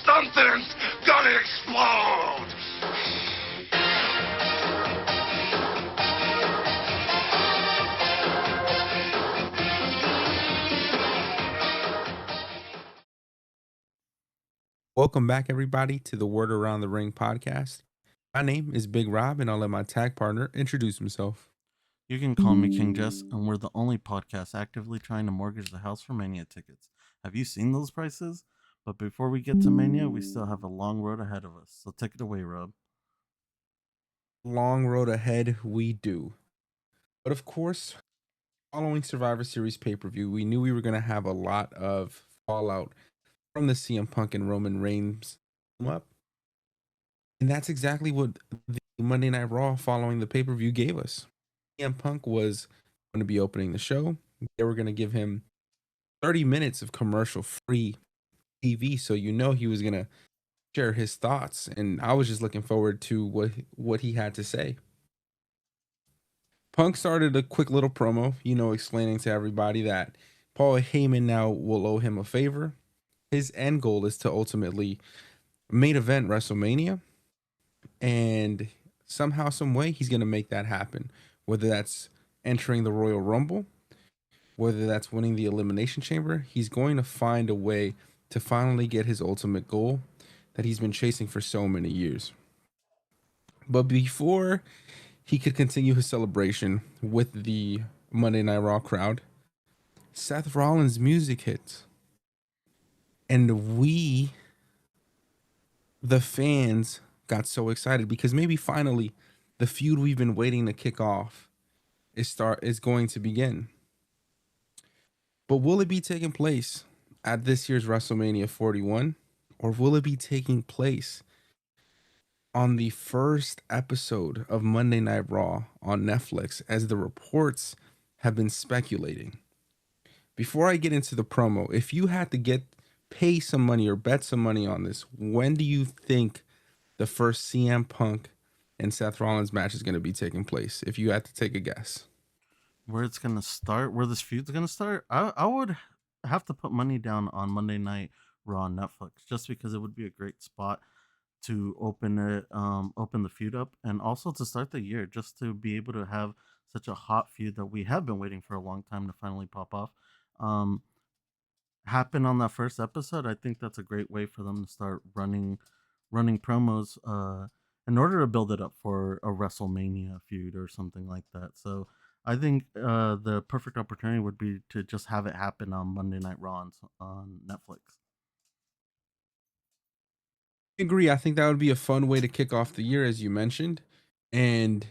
Something's gonna explode! Welcome back, everybody, to the Word Around the Ring podcast. My name is Big Rob, and I'll let my tag partner introduce himself. You can call me King Jess, and we're the only podcast actively trying to mortgage the house for Mania tickets. Have you seen those prices? But before we get to Mania, we still have a long road ahead of us. So take it away, Rob. Long road ahead, we do. But of course, following Survivor Series pay per view, we knew we were going to have a lot of fallout from the CM Punk and Roman Reigns up. And that's exactly what the Monday Night Raw following the pay per view gave us. CM Punk was going to be opening the show. They were going to give him 30 minutes of commercial free TV. So you know he was going to share his thoughts. And I was just looking forward to what he had to say. Punk started a quick little promo, explaining to everybody that Paul Heyman now will owe him a favor. His end goal is to ultimately main event WrestleMania. And somehow, some way, he's going to make that happen. Whether that's entering the Royal Rumble, whether that's winning the Elimination Chamber, he's going to find a way to finally get his ultimate goal that he's been chasing for so many years. But before he could continue his celebration with the Monday Night Raw crowd, Seth Rollins' music hits. And we, the fans, got so excited because maybe finally the feud we've been waiting to kick off is going to begin. But will it be taking place at this year's WrestleMania 41, or will it be taking place on the first episode of Monday Night Raw on Netflix, as the reports have been speculating? Before I get into the promo, if you had to pay some money or bet some money on this, when do you think the first CM Punk and Seth Rollins match is going to be taking place, if you had to take a guess? Where it's going to start, where this feud's going to start, I would have to put money down on Monday Night Raw on Netflix, just because it would be a great spot to open the feud up, and also to start the year, just to be able to have such a hot feud that we have been waiting for a long time to finally pop off. Um, Happen on that first episode. I think that's a great way for them to start running promos in order to build it up for a WrestleMania feud or something like that. So I think the perfect opportunity would be to just have it happen on Monday Night Raw on Netflix. I agree. I think that would be a fun way to kick off the year, as you mentioned. And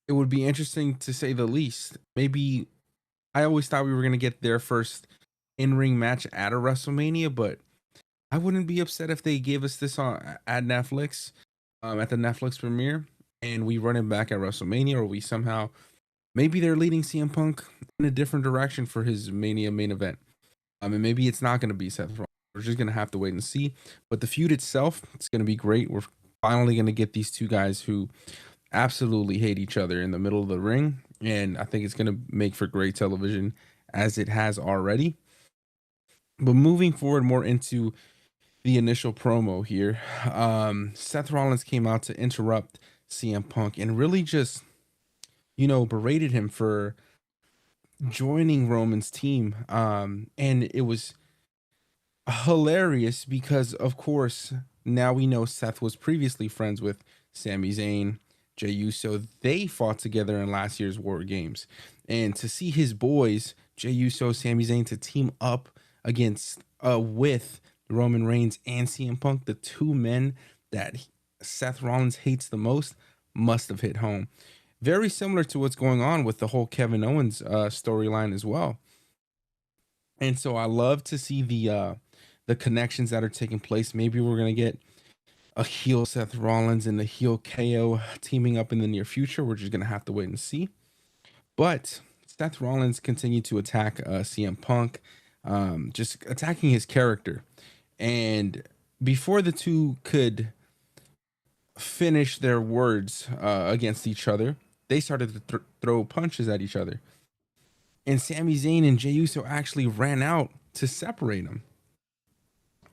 it would be interesting, to say the least. Maybe I always thought we were going to get their first in-ring match at a WrestleMania, but I wouldn't be upset if they gave us this on at Netflix, at the Netflix premiere, and we run it back at WrestleMania, or we somehow, maybe they're leading CM Punk in a different direction for his Mania main event. And maybe it's not going to be Seth Rollins. We're just going to have to wait and see. But the feud itself, it's going to be great. We're finally going to get these two guys who absolutely hate each other in the middle of the ring. And I think it's going to make for great television, as it has already. But moving forward more into the initial promo here, Seth Rollins came out to interrupt CM Punk and really just, berated him for joining Roman's team. And it was hilarious because, of course, now we know Seth was previously friends with Sami Zayn, Jey Uso. They fought together in last year's War Games. And to see his boys, Jey Uso, Sami Zayn, to team up against with Roman Reigns and CM Punk, the two men that Seth Rollins hates the most, must have hit home. Very similar to what's going on with the whole Kevin Owens storyline as well. And so I love to see the connections that are taking place. Maybe we're gonna get a heel Seth Rollins and a heel KO teaming up in the near future. We're just gonna have to wait and see. But Seth Rollins continued to attack CM Punk, just attacking his character. And before the two could finish their words against each other, they started to throw punches at each other. And Sami Zayn and Jey Uso actually ran out to separate them.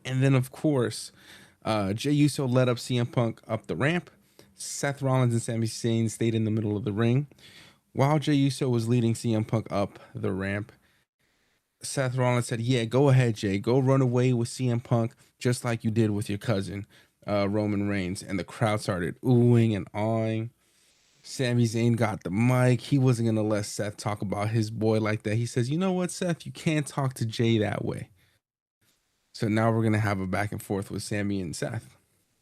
And then, of course, Jey Uso led up CM Punk up the ramp. Seth Rollins and Sami Zayn stayed in the middle of the ring. While Jey Uso was leading CM Punk up the ramp, Seth Rollins said, "Yeah, go ahead, Jay. Go run away with CM Punk just like you did with your cousin, Roman Reigns." And the crowd started oohing and awing. Sami Zayn got the mic. He wasn't going to let Seth talk about his boy like that. He says, "You know what, Seth? You can't talk to Jay that way." So now we're going to have a back and forth with Sami and Seth.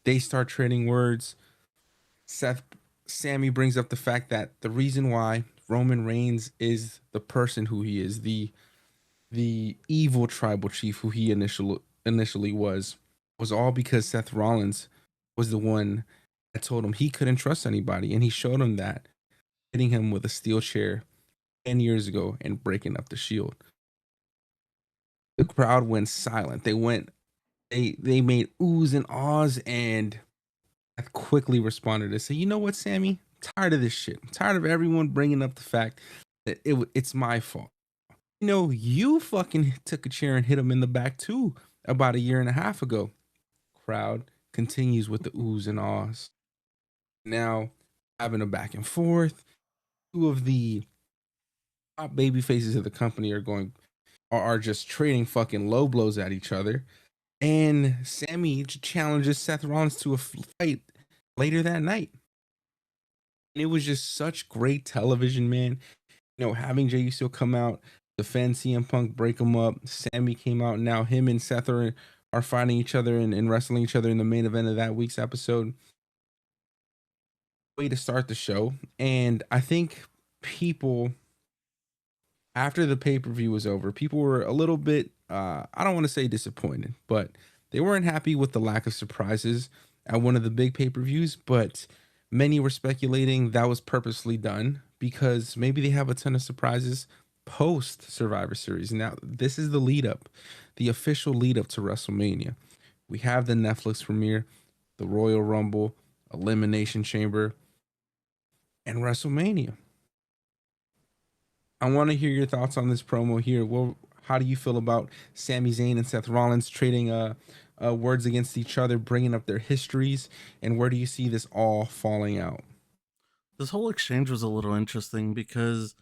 They start trading words. Sammy brings up the fact that the reason why Roman Reigns is the person who he is, the evil tribal chief who he initially was all because Seth Rollins was the one that told him he couldn't trust anybody, and he showed him that, hitting him with a steel chair 10 years ago and breaking up the Shield. The crowd went silent. They made oohs and ahs, and I quickly responded to say, "You know what, Sammy? I'm tired of this shit. I'm tired of everyone bringing up the fact that it's my fault. You know, you fucking took a chair and hit him in the back too about a year and a half ago." Crowd continues with the oohs and ahs. Now, having a back and forth, two of the top baby faces of the company are just trading fucking low blows at each other. And Sammy challenges Seth Rollins to a fight later that night. And it was just such great television, man. You know, having Jey Uso come out, defend CM Punk, break him up. Sammy came out. Now him and Seth are fighting each other and wrestling each other in the main event of that week's episode. Way to start the show. And I think people, after the pay-per-view was over, people were a little bit, I don't want to say disappointed, but they weren't happy with the lack of surprises at one of the big pay-per-views. But many were speculating that was purposely done because maybe they have a ton of surprises post Survivor Series. Now, this is the lead up, the official lead up to WrestleMania. We have the Netflix premiere, the Royal Rumble, Elimination Chamber, and WrestleMania. I want to hear your thoughts on this promo here. Well, how do you feel about Sami Zayn and Seth Rollins trading words against each other, bringing up their histories, and where do you see this all falling out? This whole exchange was a little interesting because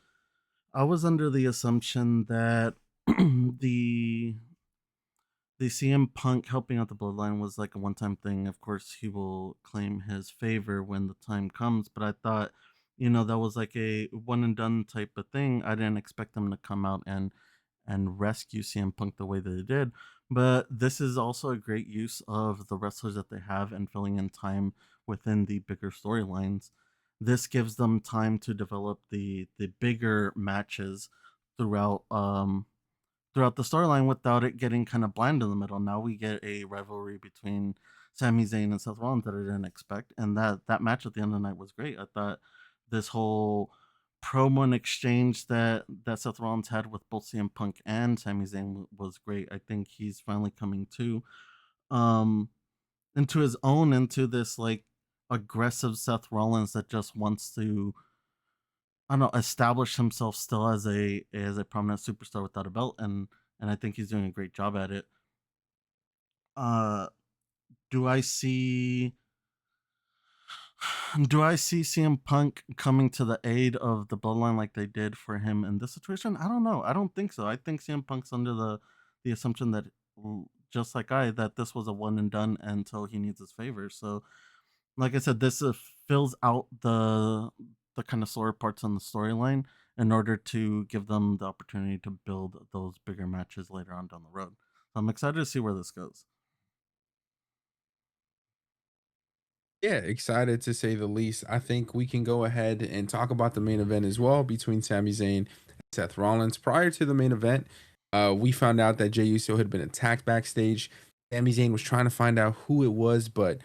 I was under the assumption that the the CM Punk helping out the Bloodline was like a one time thing. Of course, he will claim his favor when the time comes, but I thought, that was like a one and done type of thing. I didn't expect them to come out and rescue CM Punk the way that they did. But this is also a great use of the wrestlers that they have and filling in time within the bigger storylines. This gives them time to develop the bigger matches throughout throughout the storyline without it getting kind of bland in the middle. Now we get a rivalry between Sami Zayn and Seth Rollins that I didn't expect, and that match at the end of the night was great. I thought this whole promo and exchange that Seth Rollins had with both CM Punk and Sami Zayn was great. I think he's finally coming to um into his own, into this like aggressive Seth Rollins that just wants to, I don't know, establish himself still as a prominent superstar without a belt, and I think he's doing a great job at it. Uh, do I see do I see CM Punk coming to the aid of the Bloodline like they did for him in this situation? I don't know. I don't think so. I think CM Punk's under the assumption that just like that this was a one and done until he needs his favor. So like I said, this fills out the kind of slower parts on the storyline in order to give them the opportunity to build those bigger matches later on down the road. So I'm excited to see where this goes. Yeah, excited to say the least. I think we can go ahead and talk about the main event as well between Sami Zayn and Seth Rollins. Prior to the main event, we found out that Jey Uso had been attacked backstage. Sami Zayn was trying to find out who it was, but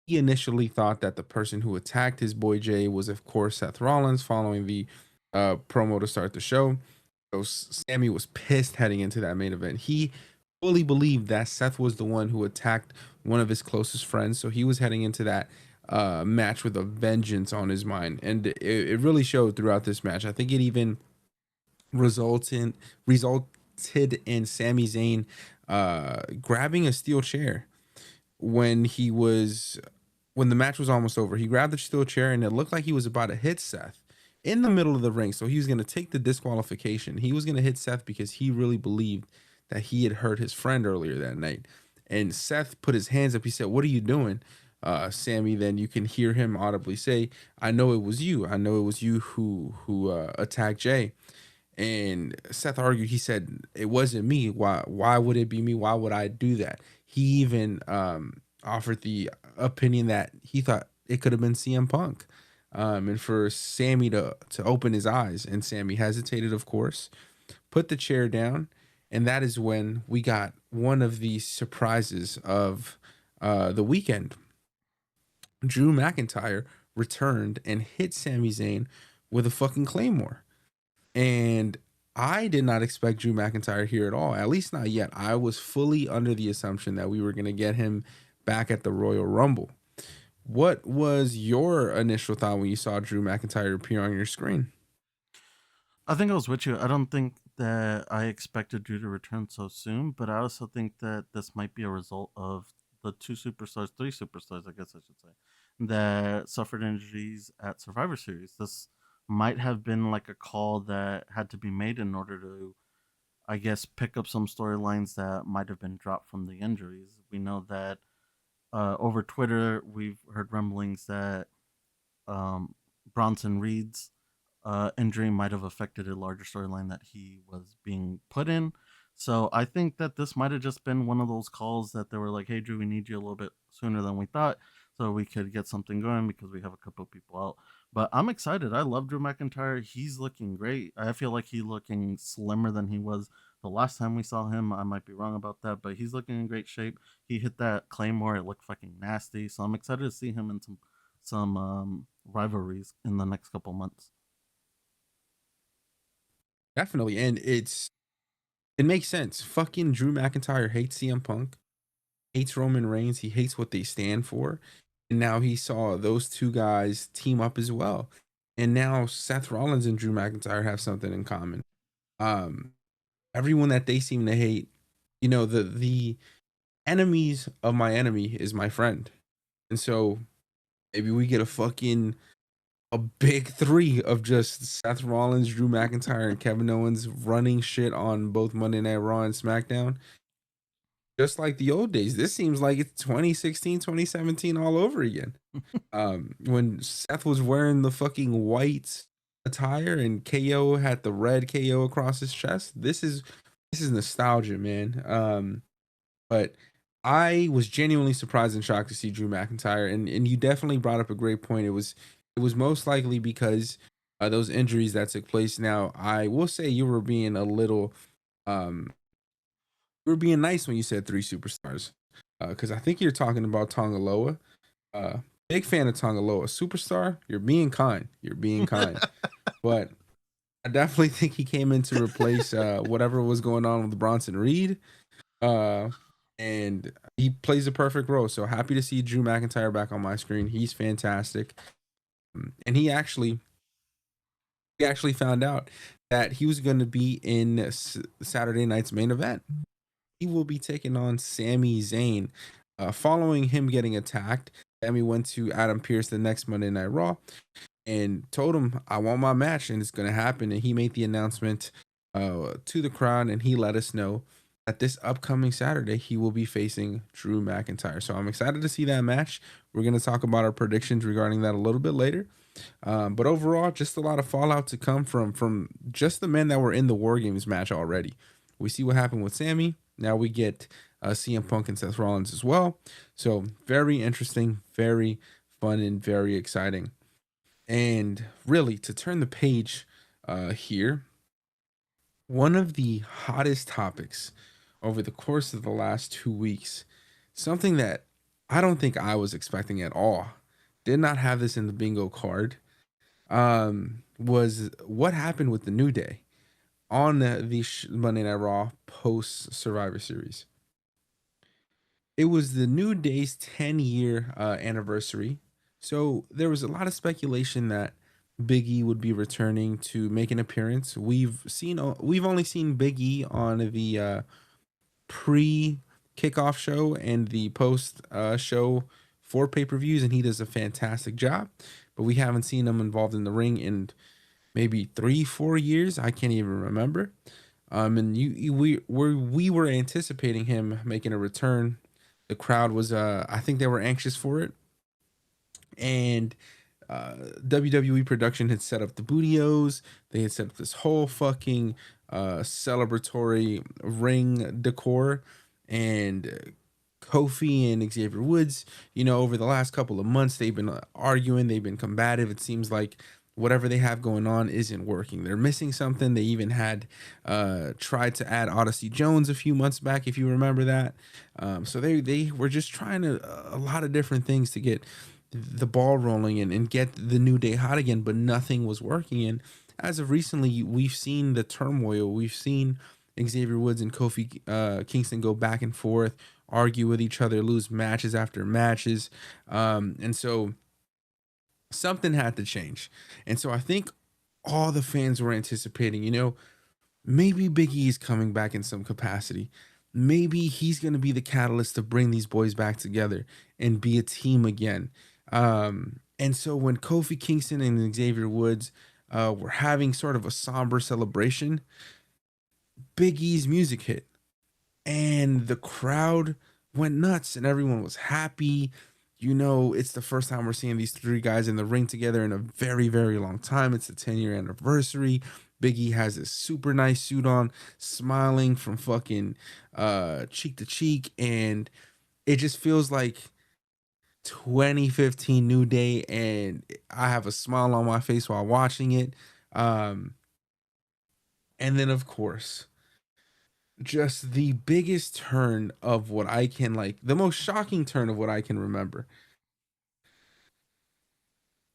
he initially thought that the person who attacked his boy Jay was, of course, Seth Rollins, following the promo to start the show. So Sammy was pissed heading into that main event. He fully believed that Seth was the one who attacked one of his closest friends. So he was heading into that match with a vengeance on his mind. And it really showed throughout this match. I think it even results in result hid in Sami Zayn grabbing a steel chair when he was when the match was almost over. He grabbed the steel chair and it looked like he was about to hit Seth in the middle of the ring. So he was going to take the disqualification. He was going to hit Seth because he really believed that he had hurt his friend earlier that night. And Seth put his hands up. He said, "What are you doing?" Sammy, then you can hear him audibly say, "I know it was you. I know it was you who attacked Jay." And Seth argued. He said, "It wasn't me. Why would it be me? Why would I do that?" He even offered the opinion that he thought it could have been CM Punk. And for Sammy to open his eyes, and Sammy hesitated, of course, put the chair down, and that is when we got one of the surprises of the weekend. Drew McIntyre returned and hit Sami Zayn with a fucking claymore. And I did not expect Drew McIntyre here at all, at least not yet. I was fully under the assumption that we were going to get him back at the Royal Rumble. What was your initial thought when you saw Drew McIntyre appear on your screen? I think I was with you. I don't think that I expected Drew to return so soon, but I also think that this might be a result of the two superstars, three superstars, I guess I should say, that suffered injuries at Survivor Series. This might have been like a call that had to be made in order to, I guess, pick up some storylines that might have been dropped from the injuries. We know that over Twitter, we've heard rumblings that um, Bronson Reed's injury might have affected a larger storyline that he was being put in. So I think that this might have just been one of those calls that they were like, "Hey, Drew, we need you a little bit sooner than we thought, so we could get something going because we have a couple of people out." But I'm excited. I love Drew McIntyre. He's looking great. I feel like he's looking slimmer than he was the last time we saw him. I might be wrong about that, but he's looking in great shape. He hit that claymore. It looked fucking nasty. So I'm excited to see him in some rivalries in the next couple months. Definitely. And it makes sense. Fucking Drew McIntyre hates CM Punk, hates Roman Reigns. He hates what they stand for. And now he saw those two guys team up as well. And now Seth Rollins and Drew McIntyre have something in common. Um, Everyone that they seem to hate, the enemies of my enemy is my friend. And so maybe we get a big three of just Seth Rollins, Drew McIntyre, and Kevin Owens running shit on both Monday Night Raw and SmackDown. Just like the old days. This seems like it's 2016, 2017 all over again. When Seth was wearing the fucking white attire and KO had the red KO across his chest. This is nostalgia, man. But I was genuinely surprised and shocked to see Drew McIntyre, and you definitely brought up a great point. It was most likely because those injuries that took place. Now, I will say um you were being nice when you said three superstars, because I think you're talking about Tongaloa. Uh, Big fan of Tongaloa. Superstar, you're being kind. You're being kind, but I definitely think he came in to replace whatever was going on with Bronson Reed. Uh, and he plays a perfect role. So happy to see Drew McIntyre back on my screen. He's fantastic. And he actually found out that he was going to be in Saturday night's main event. He will be taking on Sami Zayn. Following him getting attacked, Sami went to Adam Pearce the next Monday Night Raw and told him, "I want my match and it's going to happen." And he made the announcement to the crowd, and he let us know that this upcoming Saturday he will be facing Drew McIntyre. So I'm excited to see that match. We're going to talk about our predictions regarding that a little bit later. But overall, just a lot of fallout to come from just the men that were in the War Games match already. We see what happened with Sammy. Now we get CM Punk and Seth Rollins as well. So very interesting, very fun, and very exciting. And really, to turn the page here, one of the hottest topics over the course of the last 2 weeks, something that I don't think I was expecting at all, did not have this in the bingo card, was what happened with the New Day on the Monday Night Raw post Survivor Series. It was the New Day's 10-year anniversary. So there was a lot of speculation that Big E would be returning to make an appearance. We've only seen Big E on the pre kickoff show and the post show for pay-per-views, and he does a fantastic job, but we haven't seen him involved in the ring in maybe 3-4 years. I can't even remember. And we were anticipating him making a return. The crowd was I think they were anxious for it, and WWE production had set up the Bootios. They had set up this whole fucking celebratory ring decor, and Kofi and Xavier Woods, over the last couple of months, they've been arguing, they've been combative. It seems like whatever they have going on isn't working. They're missing something. They even had tried to add Odyssey Jones a few months back, if you remember that. So they were just trying a lot of different things to get the ball rolling and get the New Day hot again, but nothing was working. And as of recently, we've seen the turmoil. We've seen Xavier Woods and Kofi Kingston go back and forth, argue with each other, lose matches after matches. And so something had to change. And so I think all the fans were anticipating, maybe Big E is coming back in some capacity. Maybe he's going to be the catalyst to bring these boys back together and be a team again. And so when Kofi Kingston and Xavier Woods were having sort of a somber celebration, Big E's music hit and the crowd went nuts and everyone was happy. It's the first time we're seeing these three guys in the ring together in a very, very long time. It's the 10-year anniversary. Big E has this super nice suit on, smiling from fucking cheek to cheek, and it just feels like 2015 New Day, and I have a smile on my face while watching it. And then, of course, just the biggest turn of what I can the most shocking turn of what I can remember.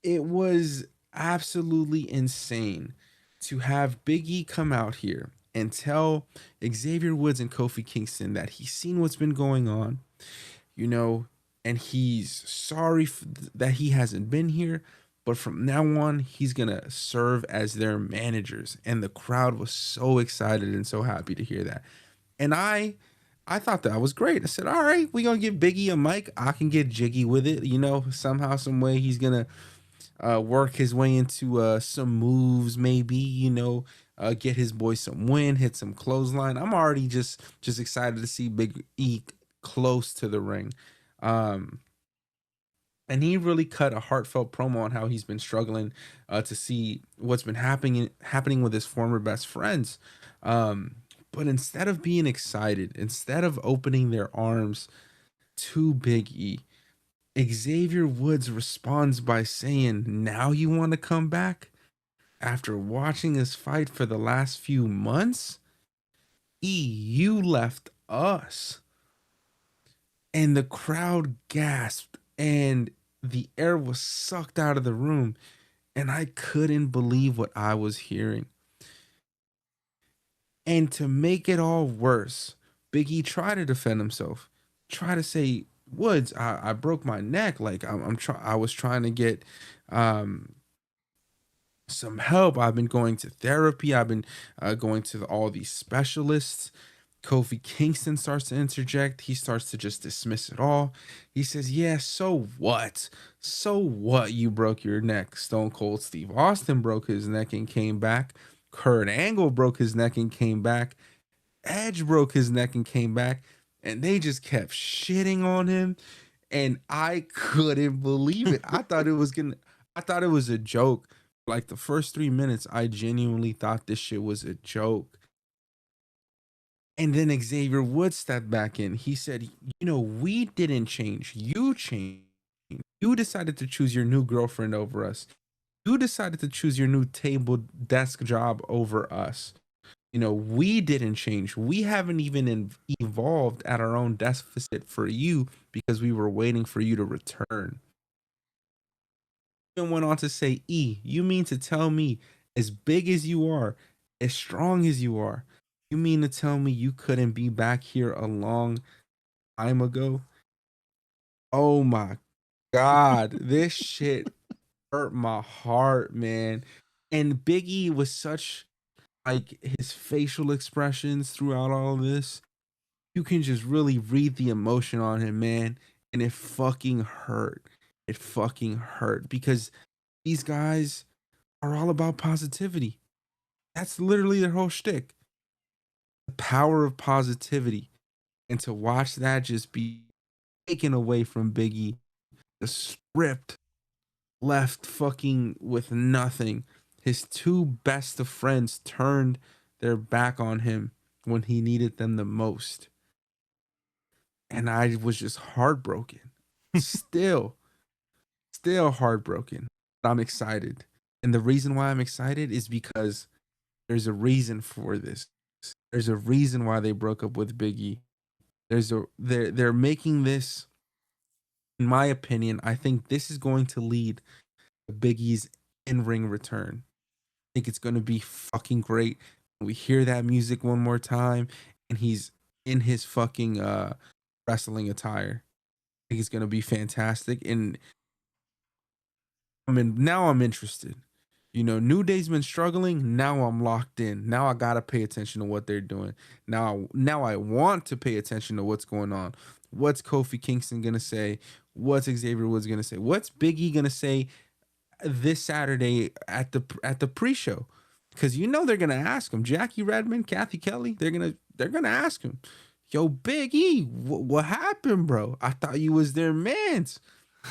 It was absolutely insane to have Big E come out here and tell Xavier Woods and Kofi Kingston that he's seen what's been going on, you know, and he's sorry that he hasn't been here, but from now on, he's going to serve as their managers. And the crowd was so excited and so happy to hear that. And I thought that was great. I said, all right, we're going to give Biggie a mic. I can get jiggy with it. Somehow, some way he's going to work his way into some moves, maybe, get his boy some win, hit some clothesline. I'm already just excited to see Big E close to the ring. And he really cut a heartfelt promo on how he's been struggling to see what's been happening with his former best friends. But instead of being excited, instead of opening their arms to Big E, Xavier Woods responds by saying, "Now you want to come back? After watching us fight for the last few months? E, you left us." And the crowd gasped and the air was sucked out of the room. And I couldn't believe what I was hearing. And to make it all worse, Big E tried to defend himself, try to say, "Woods, I broke my neck. Like I was trying to get some help. I've been going to therapy. I've been going to all these specialists." Kofi Kingston starts to interject. He starts to just dismiss it all. He says, "Yeah, so what? So what you broke your neck? Stone Cold Steve Austin broke his neck and came back. Kurt Angle broke his neck and came back. Edge broke his neck and came back." And they just kept shitting on him. And I couldn't believe it. I thought it was a joke. Like the first 3 minutes, I genuinely thought this shit was a joke. And then Xavier Woods stepped back in. He said, "We didn't change. You changed. You decided to choose your new girlfriend over us. You decided to choose your new table desk job over us. We didn't change. We haven't even evolved at our own deficit for you because we were waiting for you to return." Then went on to say, "E, you mean to tell me, as big as you are, as strong as you are, you mean to tell me you couldn't be back here a long time ago?" Oh my God, this shit hurt my heart, man. And Biggie was such like his facial expressions throughout all of this. You can just really read the emotion on him, man. And it fucking hurt. It fucking hurt because these guys are all about positivity. That's literally their whole shtick. The power of positivity. And to watch that just be taken away from Biggie, the script left fucking with nothing. His two best of friends turned their back on him when he needed them the most. And I was just heartbroken. Still, still heartbroken. But I'm excited. And the reason why I'm excited is because there's a reason for this. There's a reason why they broke up with Biggie. They're making this, in my opinion, I think this is going to lead to Biggie's in-ring return. I think it's going to be fucking great. We hear that music one more time and he's in his fucking wrestling attire. I think it's going to be fantastic. And I mean, now I'm interested. You know, New Day's been struggling. Now I'm locked in. Now I gotta pay attention to what they're doing. Now I want to pay attention to what's going on. What's Kofi Kingston gonna say? What's Xavier Woods gonna say? What's Big E gonna say this Saturday at the pre-show? Because you know they're gonna ask him. Jackie Redmond, Kathy Kelly. They're gonna ask him. Yo, Big E, what happened, bro? I thought you was their man's.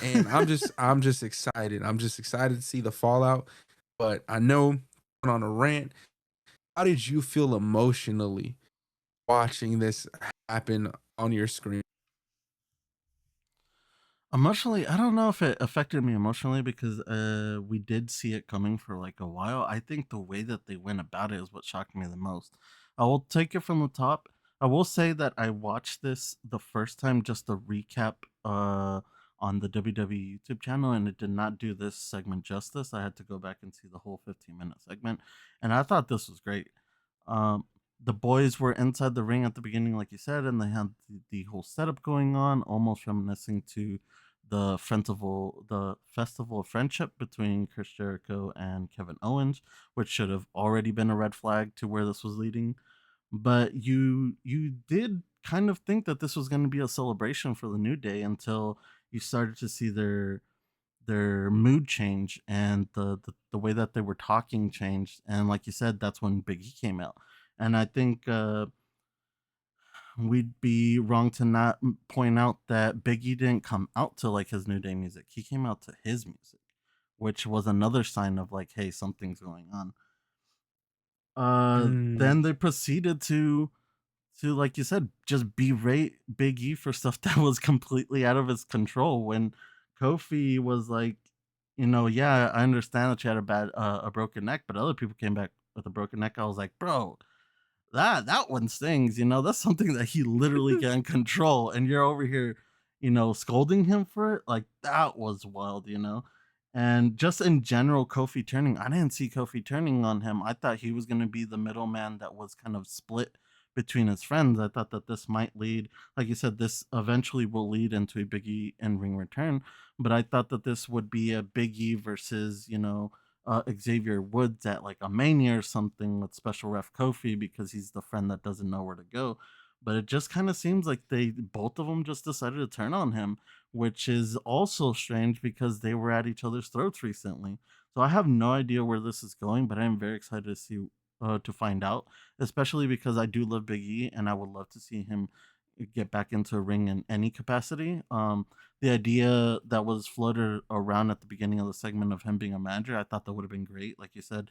And I'm just excited. I'm just excited to see the fallout. But I know on a rant, how did you feel emotionally watching this happen on your screen? Emotionally, I don't know if it affected me emotionally because we did see it coming for like a while. I think the way that they went about it is what shocked me the most. I will take it from the top. I will say that I watched this the first time just to recap on the WWE YouTube channel, and it did not do this segment justice. I had to go back and see the whole 15-minute segment, and I thought this was great. Um, the boys were inside the ring at the beginning, like you said, and they had the whole setup going on, almost reminiscing to the festival of friendship between Chris Jericho and Kevin Owens, which should have already been a red flag to where this was leading. But you did kind of think that this was going to be a celebration for the New Day until you started to see their mood change and the way that they were talking changed. And like you said, that's when Big E came out. And I think we'd be wrong to not point out that Biggie didn't come out to like his New Day music. He came out to his music, which was another sign of like, hey, something's going on. Mm. Then they proceeded to like you said, just berate Big E for stuff that was completely out of his control. When Kofi was like, yeah, I understand that you had a broken neck, but other people came back with a broken neck. I was like, bro, that one stings, that's something that he literally can control, and you're over here, scolding him for it. Like that was wild. And just in general, Kofi turning, I didn't see Kofi turning on him. I thought he was going to be the middleman that was kind of split between his friends. I thought that this might lead, like you said, this eventually will lead into a Biggie in ring return, but I thought that this would be a Biggie versus Xavier Woods at like a Mania or something with special ref Kofi because he's the friend that doesn't know where to go. But it just kind of seems like they both of them just decided to turn on him, which is also strange because they were at each other's throats recently. So I have no idea where this is going, but I'm very excited to see to find out, especially because I do love Big E and I would love to see him get back into a ring in any capacity. The idea that was floated around at the beginning of the segment of him being a manager, I thought that would have been great. Like you said,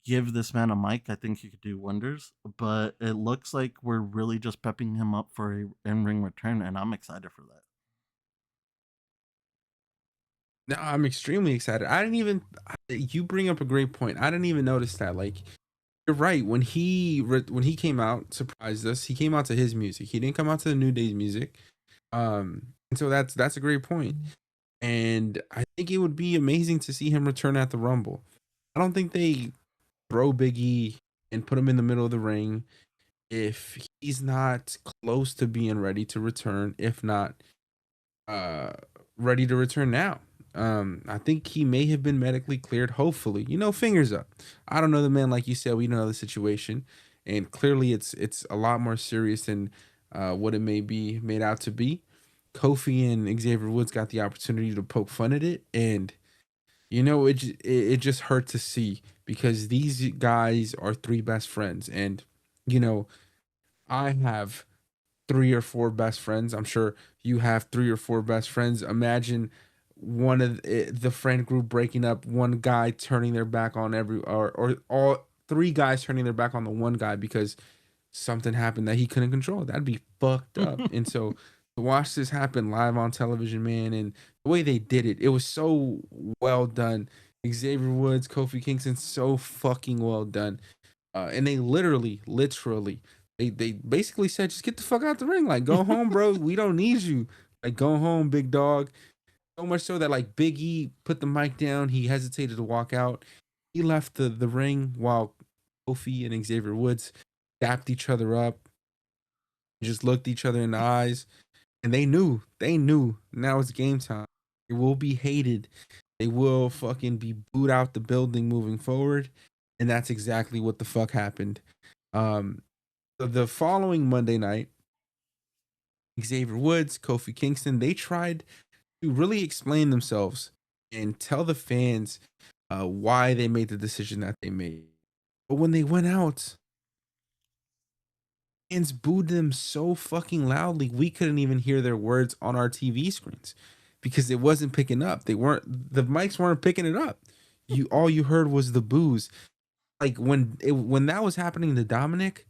give this man a mic. I think he could do wonders. But it looks like we're really just pepping him up for a in-ring return, and I'm excited for that. No, I'm extremely excited. I didn't even. You bring up a great point. I didn't even notice that. Like you're right. When he came out, surprised us. He came out to his music. He didn't come out to the New Day's music. And so that's a great point. And I think it would be amazing to see him return at the Rumble. I don't think they throw Biggie and put him in the middle of the ring if he's not close to being ready to return, if not uh ready to return now. I think he may have been medically cleared. Hopefully, fingers up. I don't know the man, like you said. We don't know the situation, and clearly, it's a lot more serious than what it may be made out to be. Kofi and Xavier Woods got the opportunity to poke fun at it, and it just hurt to see because these guys are three best friends, and you know, I have three or four best friends. I'm sure you have three or four best friends. Imagine one of the friend group breaking up, one guy turning their back on or all three guys turning their back on the one guy because something happened that he couldn't control. That'd be fucked up. And so to watch this happen live on television, man, and the way they did it, it was so well done. Xavier Woods, Kofi Kingston, so fucking well done. And they literally, they basically said, just get the fuck out the ring. Like, go home, bro. We don't need you. Like, go home, big dog. So much so that like Big E put the mic down. He hesitated to walk out. He left the ring while Kofi and Xavier Woods dapped each other up, just looked each other in the eyes, and they knew now it's game time. They will be hated. They will fucking be booed out the building moving forward. And that's exactly what the fuck happened. Um, the following Monday night, Xavier Woods, Kofi Kingston, they tried to really explain themselves and tell the fans why they made the decision that they made. But when they went out, fans booed them so fucking loudly we couldn't even hear their words on our TV screens because it wasn't picking up. The mics weren't picking it up. All you heard was the boos. Like when that was happening to Dominic,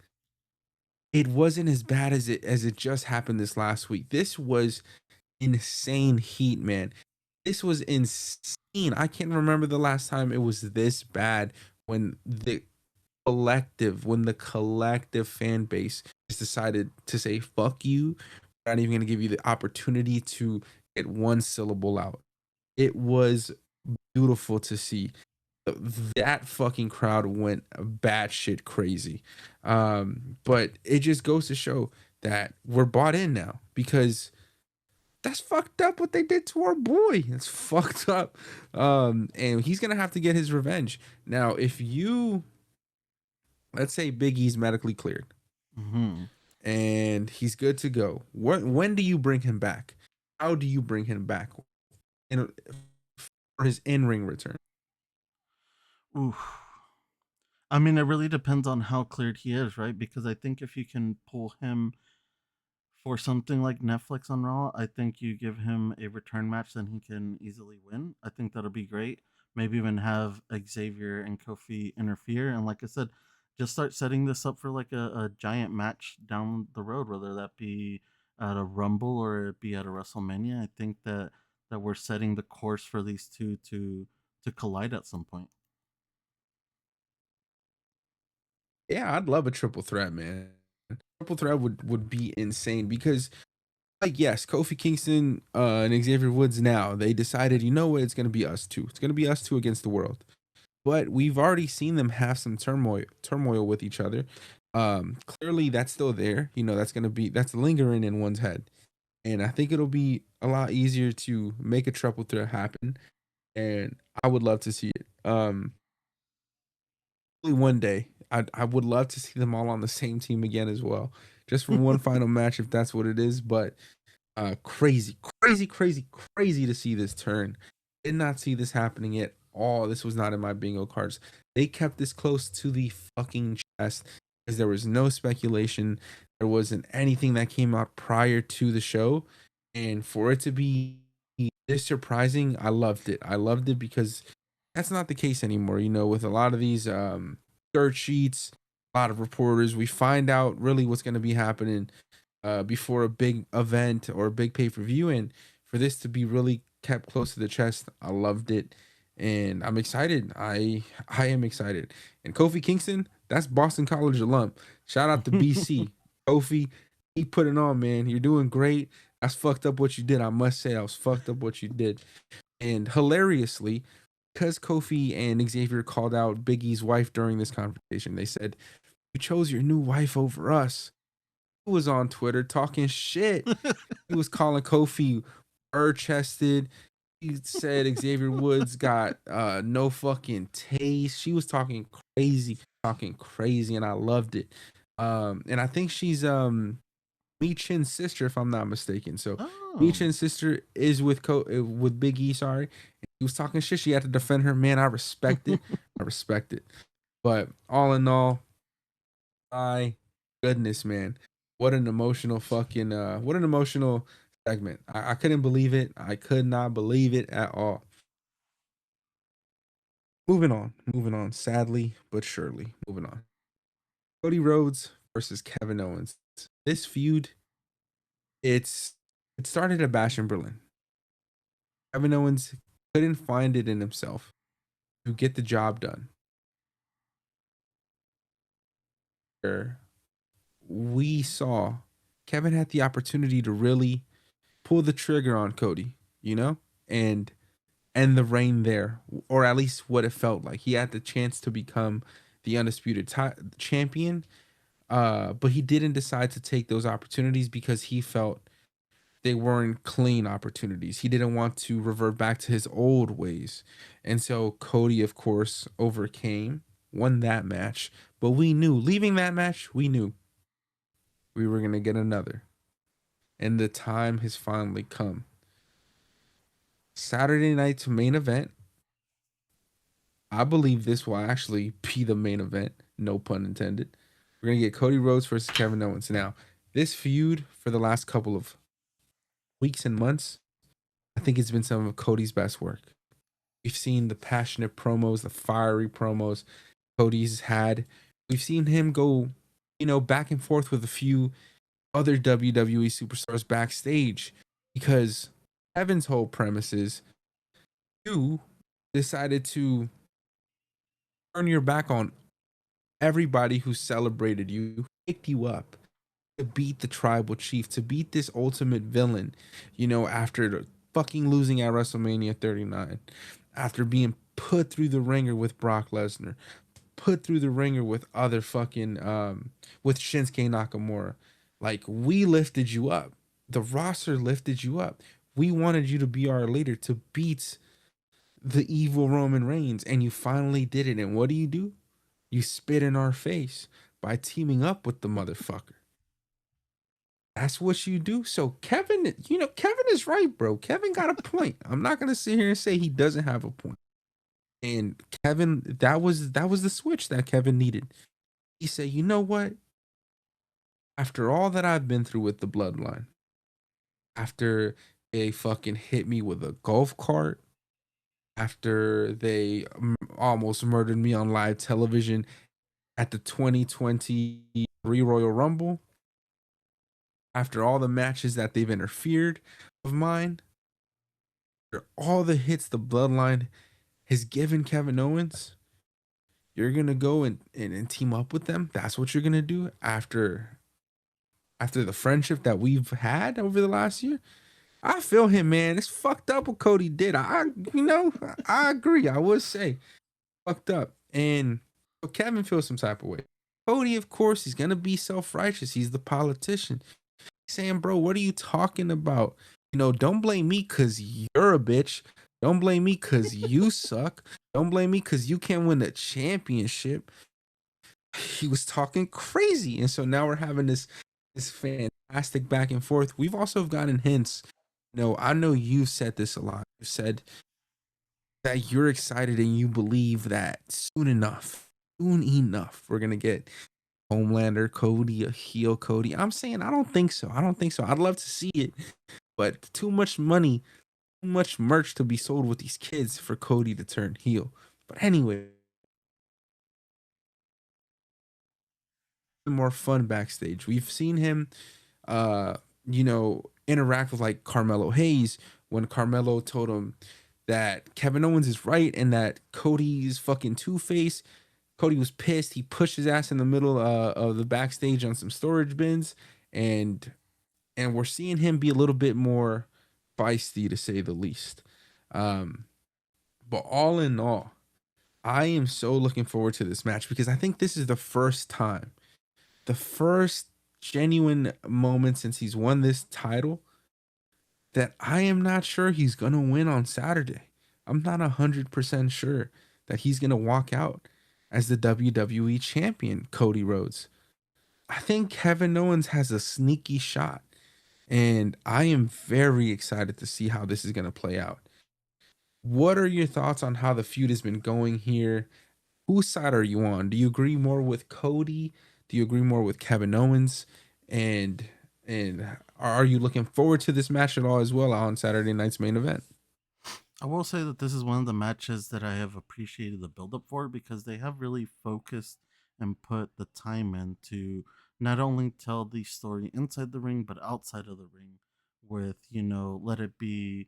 it wasn't as bad as it just happened this last week. This was insane heat, man. This was insane. I can't remember the last time it was this bad when the collective fan base just decided to say fuck you. We're not even going to give you the opportunity to get one syllable out. It was beautiful to see. That fucking crowd went batshit crazy. But it just goes to show that we're bought in now because that's fucked up what they did to our boy. It's fucked up. And he's gonna have to get his revenge. Now, let's say Big E's medically cleared Mm-hmm. and he's good to go. When do you bring him back? How do you bring him back in for his in-ring return? Oof. I mean, it really depends on how cleared he is, right? Because I think if you can pull him for something like Netflix on Raw, I think you give him a return match, then he can easily win. I think that'll be great. Maybe even have Xavier and Kofi interfere. And like I said, just start setting this up for like a giant match down the road, whether that be at a Rumble or it be at a WrestleMania. I think that we're setting the course for these two to collide at some point. Yeah, I'd love a triple threat, man. Triple threat would be insane because like yes, Kofi Kingston and Xavier Woods now they decided, you know what, it's gonna be us two. It's gonna be us two against the world. But we've already seen them have some turmoil with each other. Clearly that's still there. That's lingering in one's head. And I think it'll be a lot easier to make a triple threat happen. And I would love to see it. One day, I would love to see them all on the same team again as well, just for one final match if that's what it is. But crazy, crazy, crazy, crazy to see this turn. Did not see this happening at all. This was not in my bingo cards. They kept this close to the fucking chest because there was no speculation. There wasn't anything that came out prior to the show. And for it to be this surprising, I loved it. I loved it because that's not the case anymore. With a lot of these dirt sheets, a lot of reporters, we find out really what's going to be happening before a big event or a big pay-per-view, and for this to be really kept close to the chest, I loved it, and I'm excited. I am excited. And Kofi Kingston, that's Boston College alum. Shout out to BC. Kofi, keep putting on, man. You're doing great. That's fucked up what you did. I must say, I was fucked up what you did. And hilariously, because Kofi and Xavier called out Big E's wife during this conversation, they said, "You chose your new wife over us." He was on Twitter talking shit. He was calling Kofi bird chested. He said Xavier Woods got no fucking taste. She was talking crazy, and I loved it. And I think she's Chin's sister, if I'm not mistaken. So Oh. Chin's sister is with Big E. Sorry, he was talking shit. She had to defend her. Man, I respect it. I respect it. But all in all, my goodness, man, what an emotional segment. I couldn't believe it. I could not believe it at all. Moving on. Sadly but surely, moving on. Cody Rhodes versus Kevin Owens. This feud, it's it started at Bash in Berlin. Kevin Owens couldn't find it in himself to get the job done. Where we saw Kevin had the opportunity to really pull the trigger on Cody, you know, and end the reign there, or at least what it felt like. He had the chance to become the undisputed champion, but he didn't decide to take those opportunities because he felt they weren't clean opportunities. He didn't want to revert back to his old ways. And so Cody, of course, overcame, won that match. But we knew, leaving that match, we knew we were going to get another. And the time has finally come. Saturday night's main event. I believe this will actually be the main event. No pun intended. We're going to get Cody Rhodes versus Kevin Owens. Now, this feud for the last couple of weeks and months, I think it's been some of Cody's best work. We've seen the passionate promos, the fiery promos Cody's had. We've seen him go, back and forth with a few other WWE superstars backstage because Kevin's whole premise is you decided to turn your back on everybody who celebrated you, picked you up to beat the tribal chief, to beat this ultimate villain, after the fucking losing at WrestleMania 39, after being put through the ringer with Brock Lesnar, put through the ringer with other fucking with Shinsuke Nakamura. Like, we lifted you up. The roster lifted you up. We wanted you to be our leader, to beat the evil Roman Reigns, and you finally did it. And what do? You spit in our face by teaming up with the motherfucker. That's what you do. So Kevin, Kevin is right, bro. Kevin got a point. I'm not gonna sit here and say he doesn't have a point. And Kevin, that was the switch that Kevin needed. He said, you know what? After all that I've been through with the bloodline, after they fucking hit me with a golf cart, after they almost murdered me on live television at the 2023 Royal Rumble, after all the matches that they've interfered of mine, after all the hits the bloodline has given Kevin Owens, you're gonna go and team up with them. That's what you're gonna do after the friendship that we've had over the last year. I feel him, man. It's fucked up what Cody did. I agree. I would say fucked up. And so Kevin feels some type of way. Cody, of course, he's gonna be self-righteous. He's the politician. He's saying, bro, what are you talking about? Don't blame me because you're a bitch. Don't blame me because you suck. Don't blame me because you can't win the championship. He was talking crazy. And so now we're having this fantastic back and forth. We've also gotten hints. I know you've said this a lot. You said that you're excited and you believe that soon enough, we're gonna get Homelander Cody, a heel Cody. I'm saying I don't think so. I'd love to see it, but too much money, too much merch to be sold with these kids for Cody to turn heel. But anyway, more fun backstage. We've seen him interact with like Carmelo Hayes when Carmelo told him that Kevin Owens is right and that Cody's fucking Two-Face. Cody was pissed. He pushed his ass in the middle of the backstage on some storage bins, and we're seeing him be a little bit more feisty, to say the least. But all in all, I am so looking forward to this match because I think this is the first genuine moment since he's won this title that I am not sure he's going to win on Saturday. I'm not 100% sure that he's going to walk out as the WWE champion, Cody Rhodes. I think Kevin Owens has a sneaky shot, and I am very excited to see how this is going to play out. What are your thoughts on how the feud has been going here? Whose side are you on? Do you agree more with Cody? Do you agree more with Kevin Owens? And and are you looking forward to this match at all as well on Saturday night's main event? I will say that this is one of the matches that I have appreciated the build up for because they have really focused and put the time in to not only tell the story inside the ring but outside of the ring with, let it be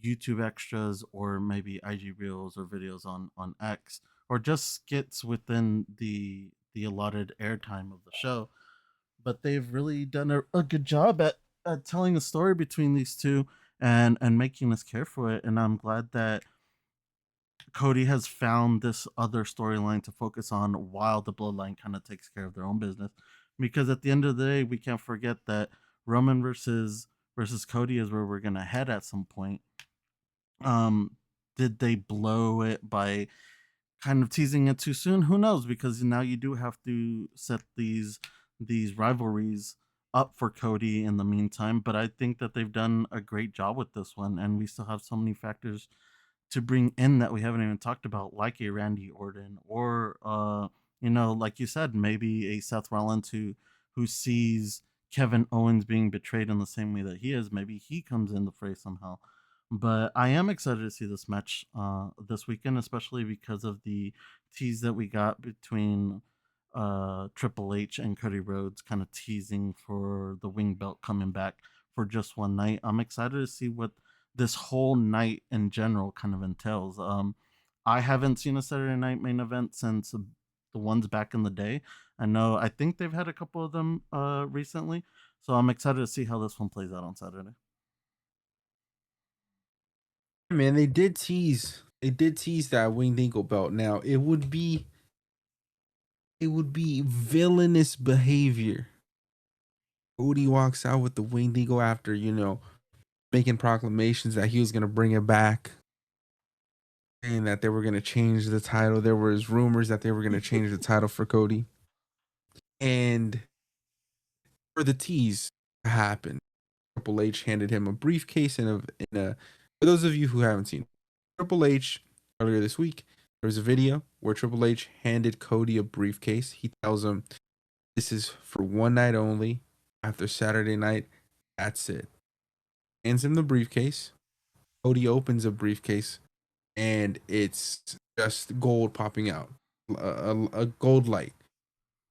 YouTube extras or maybe IG reels or videos on X or just skits within the allotted airtime of the show. But they've really done a good job at telling the story between these two and making us care for it. And I'm glad that Cody has found this other storyline to focus on while the bloodline kind of takes care of their own business. Because at the end of the day, we can't forget that Roman versus Cody is where we're gonna head at some point. Um, did they blow it by kind of teasing it too soon? Who knows? Because now you do have to set these rivalries up for Cody in the meantime. But I think that they've done a great job with this one, and we still have so many factors to bring in that we haven't even talked about, like a Randy Orton or like you said, maybe a Seth Rollins who sees Kevin Owens being betrayed in the same way that he is. Maybe he comes in the fray somehow. But I am excited to see this match this weekend, especially because of the tease that we got between Triple H and Cody Rhodes, kind of teasing for the wing belt coming back for just one night. I'm excited to see what this whole night in general kind of entails. I haven't seen a Saturday night main event since the ones back in the day. I think they've had a couple of them recently, so I'm excited to see how this one plays out on Saturday. Man, they did tease that winged eagle belt. Now it would be villainous behavior. Cody walks out with the winged eagle after, making proclamations that he was gonna bring it back and that they were gonna change the title. There was rumors that they were gonna change the title for Cody. And for the tease to happen, Triple H handed him a briefcase and a for those of you who haven't seen Triple H earlier this week, there was a video where Triple H handed Cody a briefcase. He tells him this is for one night only. After Saturday night, that's it. Hands him the briefcase. Cody opens a briefcase and it's just gold popping out, a gold light.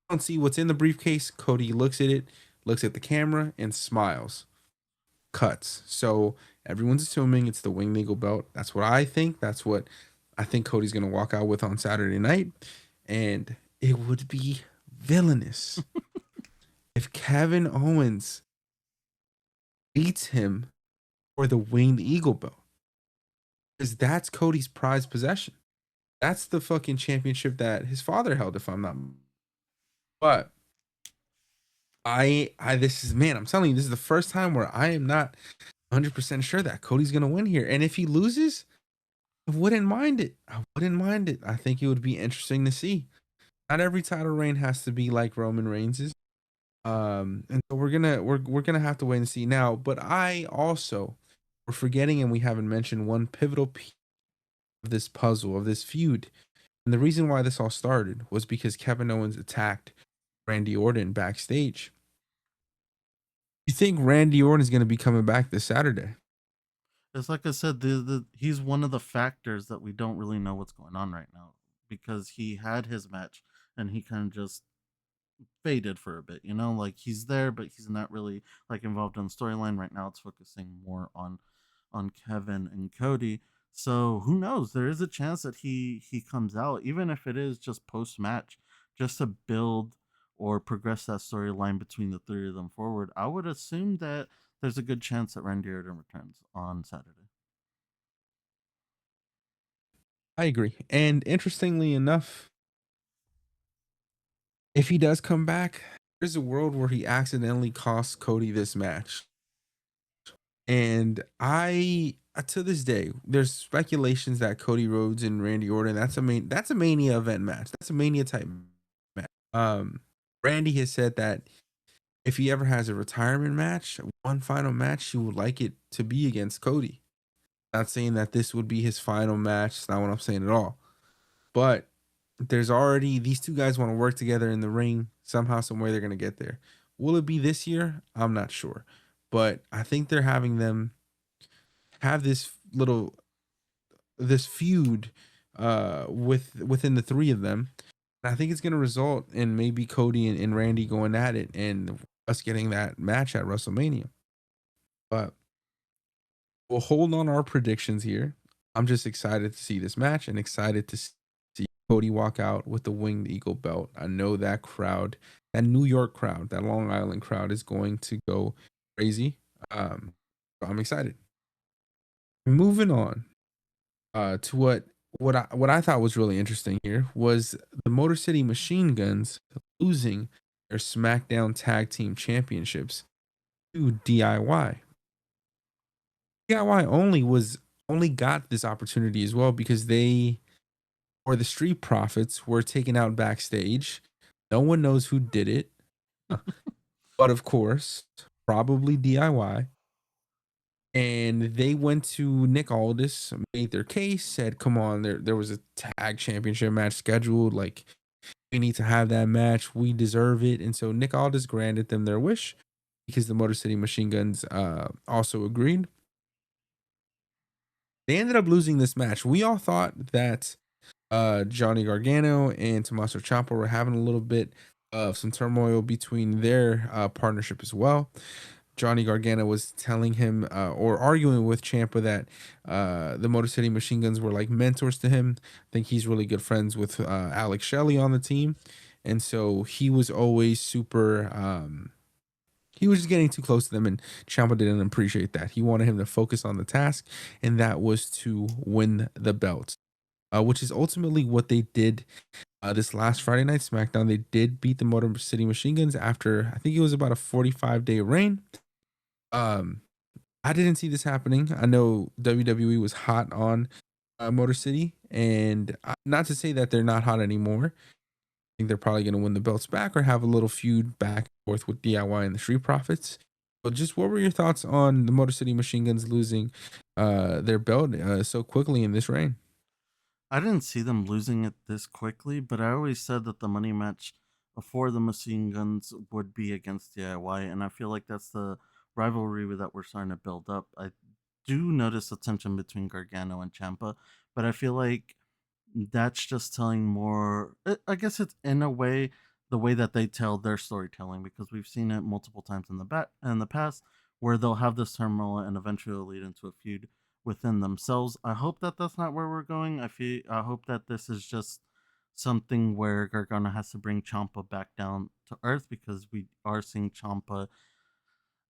Don't see what's in the briefcase. Cody looks at it, looks at the camera, and smiles. Cuts. So everyone's assuming it's the Winged Eagle belt. That's what I think. That's what I think Cody's gonna walk out with on Saturday night, and it would be villainous if Kevin Owens beats him for the Winged Eagle belt, because that's Cody's prized possession. That's the fucking championship that his father held, if I'm not. But I this is man, I'm telling you, this is the first time where I am not 100% sure that Cody's gonna win here. And if he loses, I wouldn't mind it. I wouldn't mind it. I think it would be interesting to see. Not every title reign has to be like Roman Reigns's. And so we're gonna have to wait and see now. But I also we're forgetting and we haven't mentioned one pivotal piece of this puzzle of this feud. And the reason why this all started was because Kevin Owens attacked Randy Orton backstage. You think Randy Orton is going to be coming back this Saturday? It's like I said, he's one of the factors that we don't really know what's going on right now because he had his match and he kind of just faded for a bit, like he's there, but he's not really like involved in the storyline right now. It's focusing more on Kevin and Cody. So who knows? There is a chance that he comes out, even if it is just post match, just to build or progress that storyline between the three of them forward. I would assume that there's a good chance that Randy Orton returns on Saturday. I agree. And interestingly enough, if he does come back, there's a world where he accidentally costs Cody this match. And I to this day, there's speculations that Cody Rhodes and Randy Orton, that's a Mania event match. That's a Mania type match. Randy has said that if he ever has a retirement match, one final match, he would like it to be against Cody. Not saying that this would be his final match. It's not what I'm saying at all. But there's already these two guys want to work together in the ring. Somehow, some way they're gonna get there. Will it be this year? I'm not sure. But I think they're having them have this feud within the three of them. And I think it's gonna result in maybe Cody and Randy going at it and us getting that match at WrestleMania. But we'll hold on our predictions here. I'm just excited to see this match and excited to see Cody walk out with the Winged Eagle belt. I know that crowd, that New York crowd, that Long Island crowd is going to go crazy. So I'm excited. Moving on to what I thought was really interesting here was the Motor City Machine Guns losing their SmackDown Tag Team Championships to DIY. DIY only got this opportunity as well because they or the Street Profits were taken out backstage. No one knows who did it, but of course, probably DIY. And they went to Nick Aldis, made their case, said, "Come on, there was a tag championship match scheduled. Like we need to have that match. We deserve it." And so Nick Aldis granted them their wish because the Motor City Machine Guns also agreed. They ended up losing this match. We all thought that Johnny Gargano and Tommaso Ciampa were having a little bit of some turmoil between their partnership as well. Johnny Gargano was telling him or arguing with Ciampa that the Motor City Machine Guns were like mentors to him. I think he's really good friends with Alex Shelley on the team. And so he was always super, he was just getting too close to them. And Ciampa didn't appreciate that. He wanted him to focus on the task, and that was to win the belt, which is ultimately what they did this last Friday night SmackDown. They did beat the Motor City Machine Guns after, I think it was about a 45-day reign. Um, I didn't see this happening. I know WWE was hot on Motor City, and not to say that they're not hot anymore. I think they're probably going to win the belts back or have a little feud back and forth with DIY and the Street Profits. But just what were your thoughts on the Motor City Machine Guns losing their belt so quickly in this reign? I didn't see them losing it this quickly, but I always said that the money match for the Machine Guns would be against DIY, and I feel like that's the rivalry that we're starting to build up. I do notice the tension between Gargano and Champa, but I feel like that's just telling more. I guess it's in a way the way that they tell their storytelling, because we've seen it multiple times in the past where they'll have this turmoil and eventually it'll lead into a feud within themselves. I hope that that's not where we're going. I hope that this is just something where Gargano has to bring Champa back down to earth, because we are seeing Champa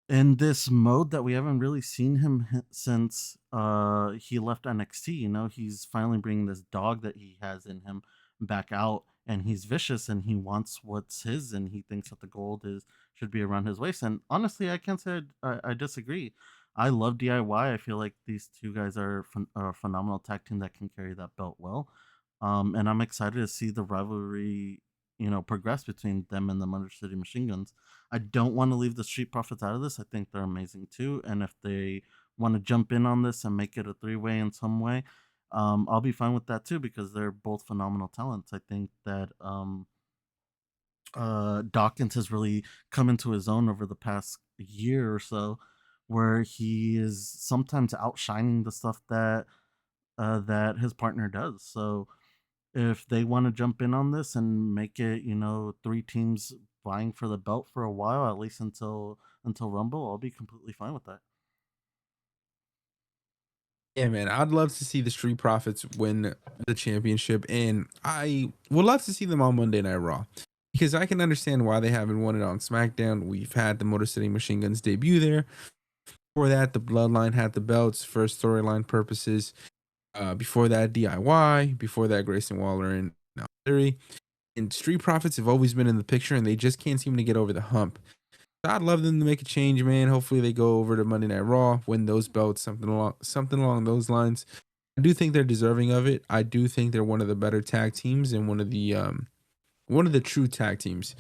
in this mode that we haven't really seen him since he left NXT. You know, he's finally bringing this dog that he has in him back out, and he's vicious and he wants what's his, and he thinks that the gold is should be around his waist. And honestly, I can't say I disagree. I love DIY. I feel like these two guys are a phenomenal tag team that can carry that belt well. And I'm excited to see the rivalry, progress between them and the Motor City Machine Guns. I don't want to leave the Street Profits out of this. I think they're amazing too. And if they want to jump in on this and make it a three-way in some way, I'll be fine with that too, because they're both phenomenal talents. I think that Dawkins has really come into his own over the past year or so, where he is sometimes outshining the stuff that his partner does. So if they want to jump in on this and make it, three teams vying for the belt for a while, at least until Rumble, I'll be completely fine with that. Yeah, man, I'd love to see the Street Profits win the championship, and I would love to see them on Monday Night Raw because I can understand why they haven't won it on SmackDown. We've had the Motor City Machine Guns debut there. Before that, the Bloodline had the belts for storyline purposes. Before that, DIY. Before that, Grayson Waller and Theory. And Street Profits have always been in the picture, and they just can't seem to get over the hump. I'd love them to make a change, man. Hopefully they go over to Monday Night Raw, win those belts, something along those lines. I do think they're deserving of it. I do think they're one of the better tag teams and one of the true tag teams.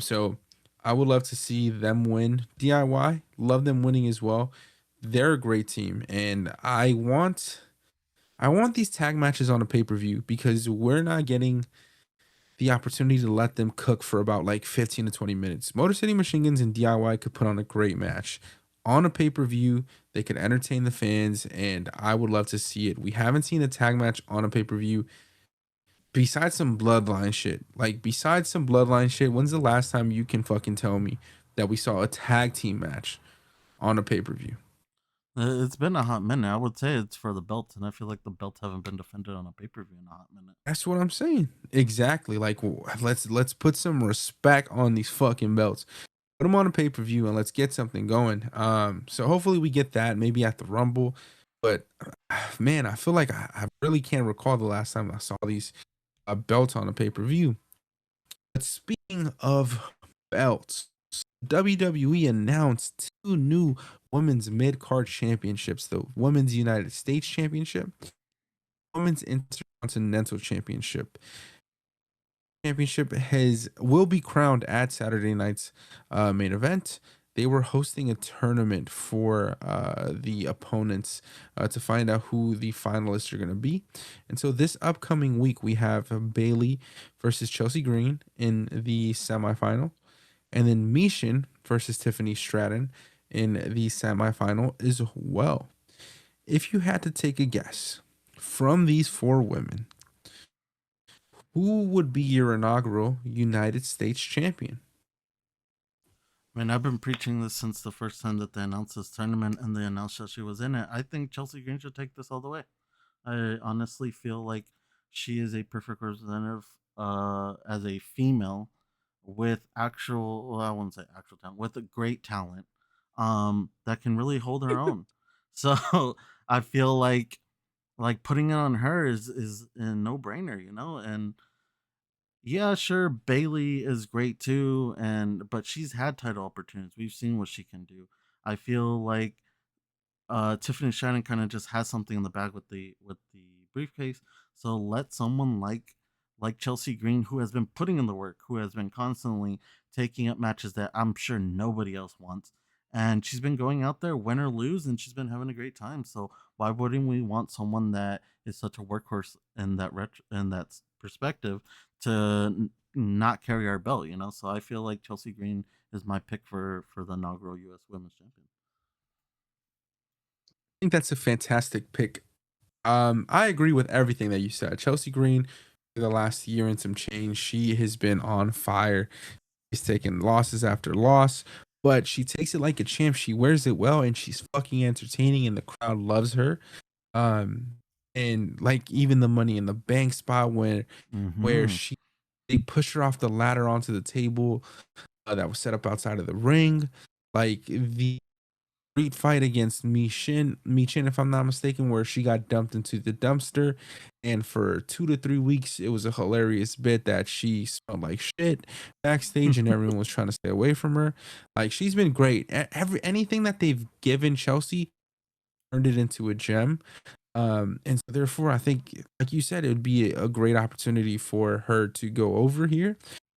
So I would love to see them win. DIY, love them winning as well. They're a great team, and I want these tag matches on a pay-per-view because we're not getting the opportunity to let them cook for about like 15 to 20 minutes. Motor City Machine Guns and DIY could put on a great match on a pay-per-view. They could entertain the fans, and I would love to see it. We haven't seen a tag match on a pay-per-view besides some bloodline shit. Like, besides some bloodline shit, when's the last time you can fucking tell me that we saw a tag team match on a pay-per-view? It's been a hot minute. I would say it's for the belts, and I feel like the belts haven't been defended on a pay per view in a hot minute. That's what I'm saying. Exactly. Like, let's put some respect on these fucking belts. Put them on a pay-per-view and let's get something going. So hopefully we get that maybe at the Rumble. But man, I feel like I really can't recall the last time I saw these belts on a pay-per-view. But speaking of belts, WWE announced two new women's mid-card championships: the Women's United States Championship, Women's Intercontinental Championship has will be crowned at Saturday night's main event. They were hosting a tournament for the opponents to find out who the finalists are going to be. And so this upcoming week, we have Bailey versus Chelsea Green in the semifinal, and then Mishin versus Tiffany Stratton in the semifinal as well. If you had to take a guess from these four women, who would be your inaugural United States champion? I mean, I've been preaching this since the first time that they announced this tournament and they announced that she was in it. I think Chelsea Green should take this all the way. I honestly feel like she is a perfect representative as a female with actual, well, I wouldn't say actual talent, with a great talent that can really hold her own. So I feel like putting it on her is a no brainer, you know. And yeah, sure, Bailey is great too, and but she's had title opportunities. We've seen what she can do. I feel like Tiffany Shannon kind of just has something in the bag with the briefcase. So let someone like Chelsea Green, who has been putting in the work, who has been constantly taking up matches that I'm sure nobody else wants, and she's been going out there, win or lose, and she's been having a great time. So why wouldn't we want someone that is such a workhorse in that perspective to not carry our belt? You know, so I feel like Chelsea Green is my pick for the inaugural U.S. Women's Champion. I think that's a fantastic pick. I agree with everything that you said. Chelsea Green, for the last year and some change, she has been on fire. She's taken losses after loss, but she takes it like a champ. She wears it well, and she's fucking entertaining, and the crowd loves her. Um, and like even the Money in the Bank spot where Mm-hmm. she they pushed her off the ladder onto the table that was set up outside of the ring. Like the street fight against Michin, if I'm not mistaken, where she got dumped into the dumpster. And for 2 to 3 weeks, it was a hilarious bit that she smelled like shit backstage and everyone was trying to stay away from her. Like, she's been great. Anything that they've given Chelsea turned it into a gem. And so therefore, I think, like you said, it would be a great opportunity for her to go over here.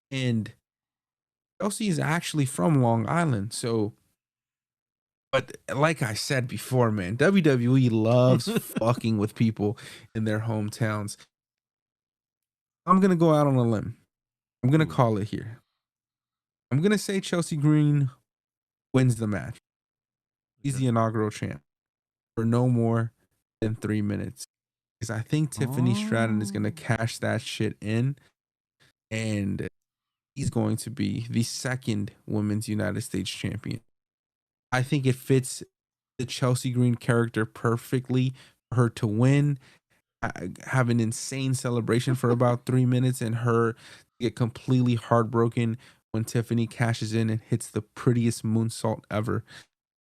And Chelsea is actually from Long Island. So, but like I said before, man, WWE loves fucking with people in their hometowns. I'm gonna go out on a limb. I'm gonna Ooh. call it here. I'm gonna say Chelsea Green wins the match. He's Okay. the inaugural champ for no more than 3 minutes. Because I think Tiffany Stratton is gonna Oh. cash that shit in, and he's going to be the second women's United States champion. I think it fits the Chelsea Green character perfectly for her to win, have an insane celebration for about 3 minutes, and her get completely heartbroken when Tiffany cashes in and hits the prettiest moonsault ever.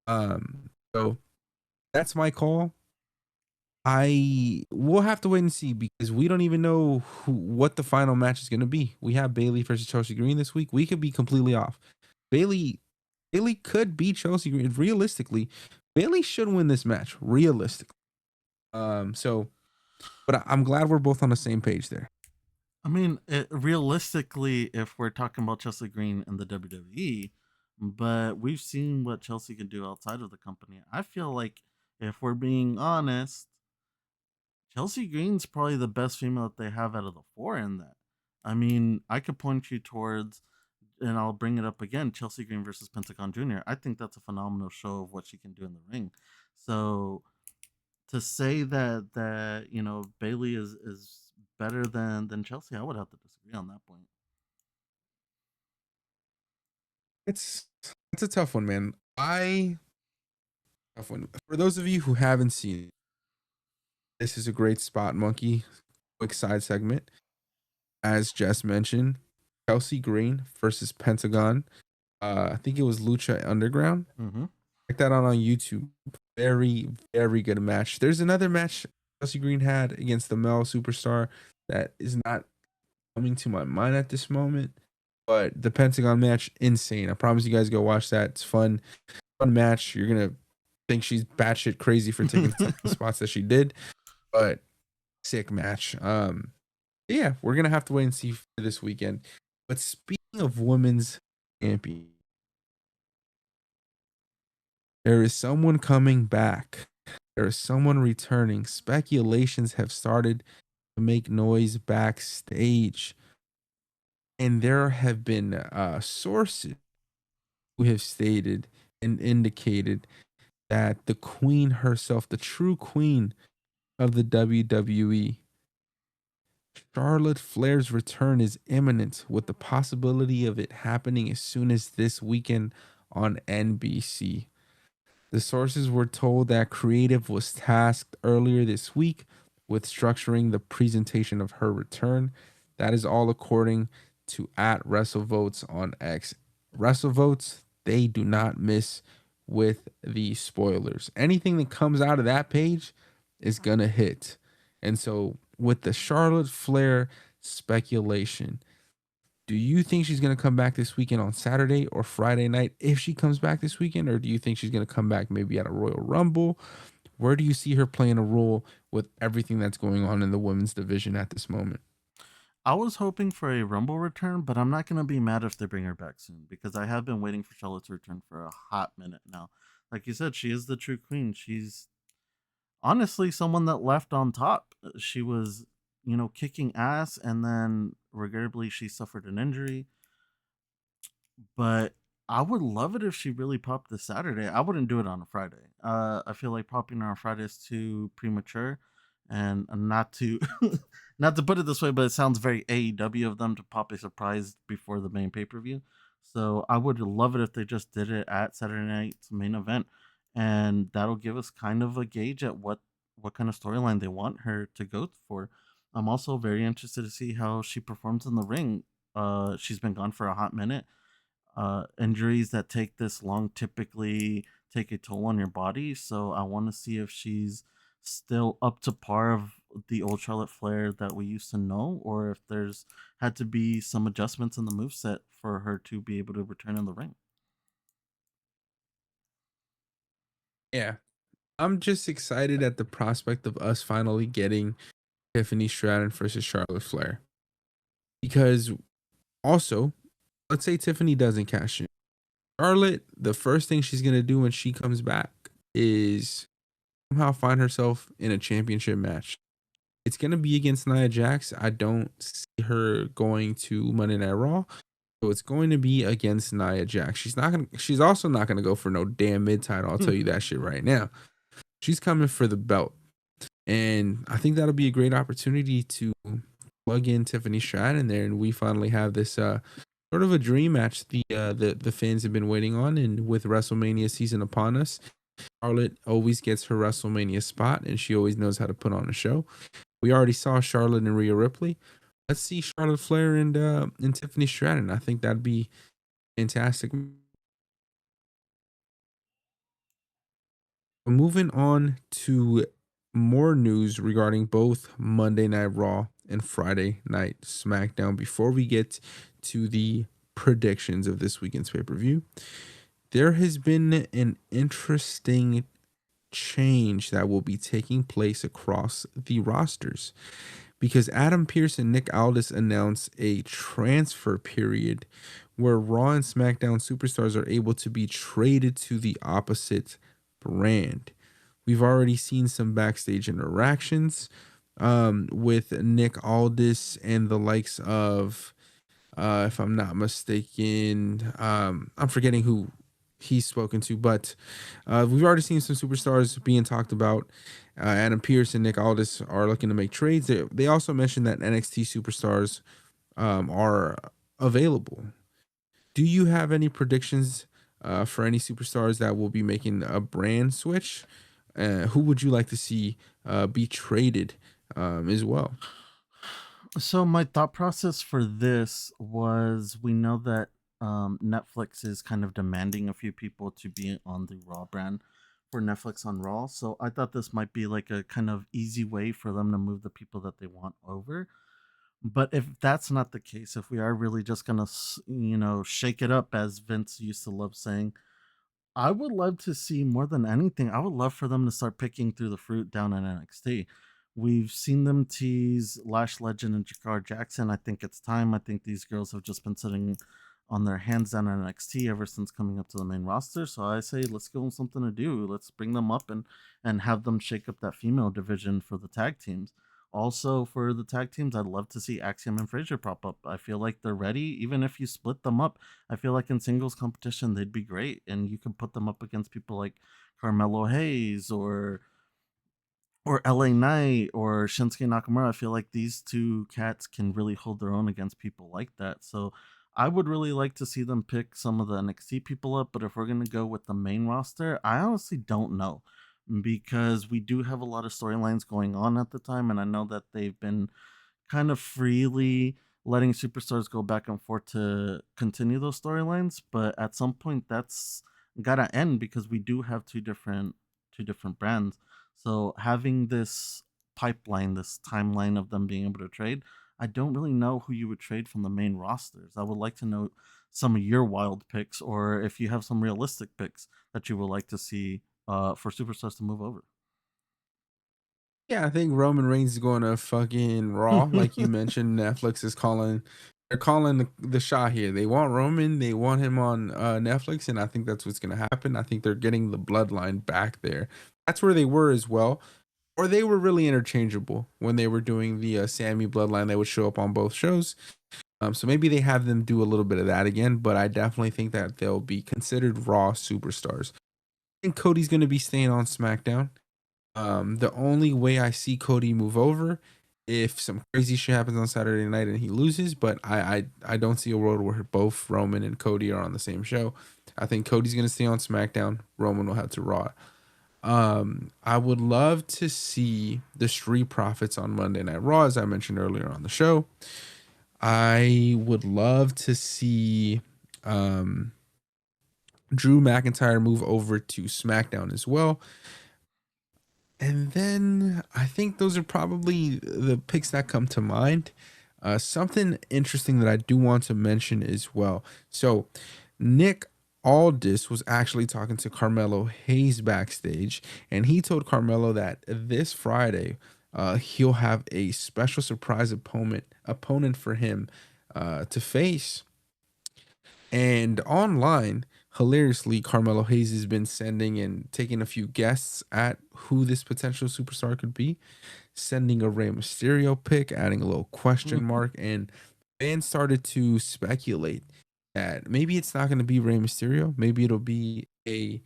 So that's my call. I will have to wait and see because we don't even know what the final match is going to be. We have Bailey versus Chelsea Green this week. We could be completely off. Bailey Bailey could beat Chelsea Green. Realistically, Bailey should win this match. Realistically. So, but I'm glad we're both on the same page there. I mean, realistically, if we're talking about Chelsea Green in the WWE, but we've seen what Chelsea can do outside of the company. I feel like, if we're being honest, Chelsea Green's probably the best female that they have out of the four in that. I mean, I could point you towards, and I'll bring it up again, Chelsea Green versus Pentagon Jr. I think that's a phenomenal show of what she can do in the ring. So to say that Bailey is better than Chelsea, I would have to disagree on that point. It's a tough one, man. Tough one. For those of you who haven't seen it, this is a great spot monkey quick side segment. As Jess mentioned, Chelsea Green versus Pentagon. I think it was Lucha Underground. Mm-hmm. Check that out on YouTube. Very, very good match. There's another match Chelsea Green had against the male superstar that is not coming to my mind at this moment. But the Pentagon match, insane. I promise you guys go watch that. It's fun match. You're gonna think she's batshit crazy for taking the spots that she did, but sick match. Yeah, we're gonna have to wait and see for this weekend. But speaking of women's champion, there is someone coming back. There is someone returning. Speculations have started to make noise backstage, and there have been sources who have stated and indicated that the queen herself, the true queen of the WWE, Charlotte Flair's return is imminent, with the possibility of it happening as soon as this weekend on NBC. The sources were told that creative was tasked earlier this week with structuring the presentation of her return. That is all according to at WrestleVotes on X. WrestleVotes, they do not miss with the spoilers. Anything that comes out of that page is gonna hit. And so with the Charlotte Flair speculation, do you think she's going to come back this weekend on Saturday or Friday night if she comes back this weekend? Or do you think she's going to come back maybe at a Royal Rumble? Where do you see her playing a role with everything that's going on in the women's division at this moment? I was hoping for a Rumble return, but I'm not going to be mad if they bring her back soon, because I have been waiting for Charlotte to return for a hot minute now. Like you said, she is the true queen. She's honestly someone that left on top. She was, kicking ass, and then regrettably she suffered an injury. But I would love it if she really popped this Saturday. I wouldn't do it on a Friday. I feel like popping on a Friday is too premature, and not to not to put it this way, but it sounds very AEW of them to pop a surprise before the main pay per view. So I would love it if they just did it at Saturday night's main event, and that'll give us kind of a gauge at what kind of storyline they want her to go for. I'm also very interested to see how she performs in the ring. She's been gone for a hot minute. Injuries that take this long typically take a toll on your body. So I want to see if she's still up to par of the old Charlotte Flair that we used to know, or if there's had to be some adjustments in the moveset for her to be able to return in the ring. Yeah, I'm just excited at the prospect of us finally getting Tiffany Stratton versus Charlotte Flair. Because also, let's say Tiffany doesn't cash in. Charlotte, the first thing she's going to do when she comes back is somehow find herself in a championship match. It's going to be against Nia Jax. I don't see her going to Monday Night Raw. So it's going to be against Nia Jax. She's also not going to go for no damn mid title. I'll tell you that shit right now. She's coming for the belt. And I think that'll be a great opportunity to plug in Tiffany Stratton there, and we finally have this sort of a dream match the fans have been waiting on. And with WrestleMania season upon us, Charlotte always gets her WrestleMania spot, and she always knows how to put on a show. We already saw Charlotte and Rhea Ripley. Let's see Charlotte Flair and Tiffany Stratton. I think that'd be fantastic. Moving on to more news regarding both Monday Night Raw and Friday Night SmackDown before we get to the predictions of this weekend's pay-per-view. there has been an interesting change that will be taking place across the rosters because Adam Pearce and Nick Aldis announced a transfer period where Raw and SmackDown superstars are able to be traded to the opposite brand. We've already seen some backstage interactions with Nick Aldis and the likes of, if I'm not mistaken, I'm forgetting who he's spoken to, but we've already seen some superstars being talked about. Adam Pearce and Nick Aldis are looking to make trades. They also mentioned that NXT superstars are available. Do you have any predictions for any superstars that will be making a brand switch? Who would you like to see be traded as well? So my thought process for this was we know that Netflix is kind of demanding a few people to be on the Raw brand for Netflix on Raw. So I thought this might be like a kind of easy way for them to move the people that they want over. But if that's not the case, if we are really just gonna, shake it up, as Vince used to love saying, I would love to see more than anything. I would love for them to start picking through the fruit down in NXT. We've seen them tease Lash Legend and Jakar Jackson. I think it's time. I think these girls have just been sitting on their hands down in NXT ever since coming up to the main roster. So I say let's give them something to do. Let's bring them up and have them shake up that female division for the tag teams. Also, for the tag teams, I'd love to see Axiom and Frazier pop up. I feel like they're ready. Even if you split them up, I feel like in singles competition, they'd be great. And you can put them up against people like Carmelo Hayes or LA Knight or Shinsuke Nakamura. I feel like these two cats can really hold their own against people like that. So I would really like to see them pick some of the NXT people up. But if we're going to go with the main roster, I honestly don't know because we do have a lot of storylines going on at the time. And I know that they've been kind of freely letting superstars go back and forth to continue those storylines, but at some point that's gotta end because we do have two different brands. So having this pipeline, this timeline of them being able to trade, I don't really know who you would trade from the main rosters. I would like to know some of your wild picks, or if you have some realistic picks that you would like to see for superstars to move over. Yeah, I think Roman Reigns is going to fucking Raw, like you mentioned. Netflix is calling, they're calling the shot here. They want Roman, they want him on Netflix, and I think that's what's going to happen. I think they're getting the bloodline back there. That's where they were as well, or they were really interchangeable when they were doing the Sammy bloodline. They would show up on both shows. So maybe they have them do a little bit of that again, but I definitely think that they'll be considered Raw superstars. I think Cody's going to be staying on SmackDown. The only way I see Cody move over if some crazy shit happens on Saturday night and he loses, but I don't see a world where both Roman and Cody are on the same show. I think Cody's gonna stay on SmackDown. Roman will head to Raw. I would love to see the Street Profits on Monday Night Raw, as I mentioned earlier on the show. I would love to see um Drew McIntyre move over to SmackDown as well. And then I think those are probably the picks that come to mind. Something interesting that I do want to mention as well. So, Nick Aldis was actually talking to Carmelo Hayes backstage, and he told Carmelo that this Friday, he'll have a special surprise opponent for him to face. And online, hilariously, Carmelo Hayes has been sending and taking a few guesses at who this potential superstar could be, sending a Rey Mysterio pick, adding a little question mark, and fans started to speculate that maybe it's not going to be Rey Mysterio, maybe it'll be a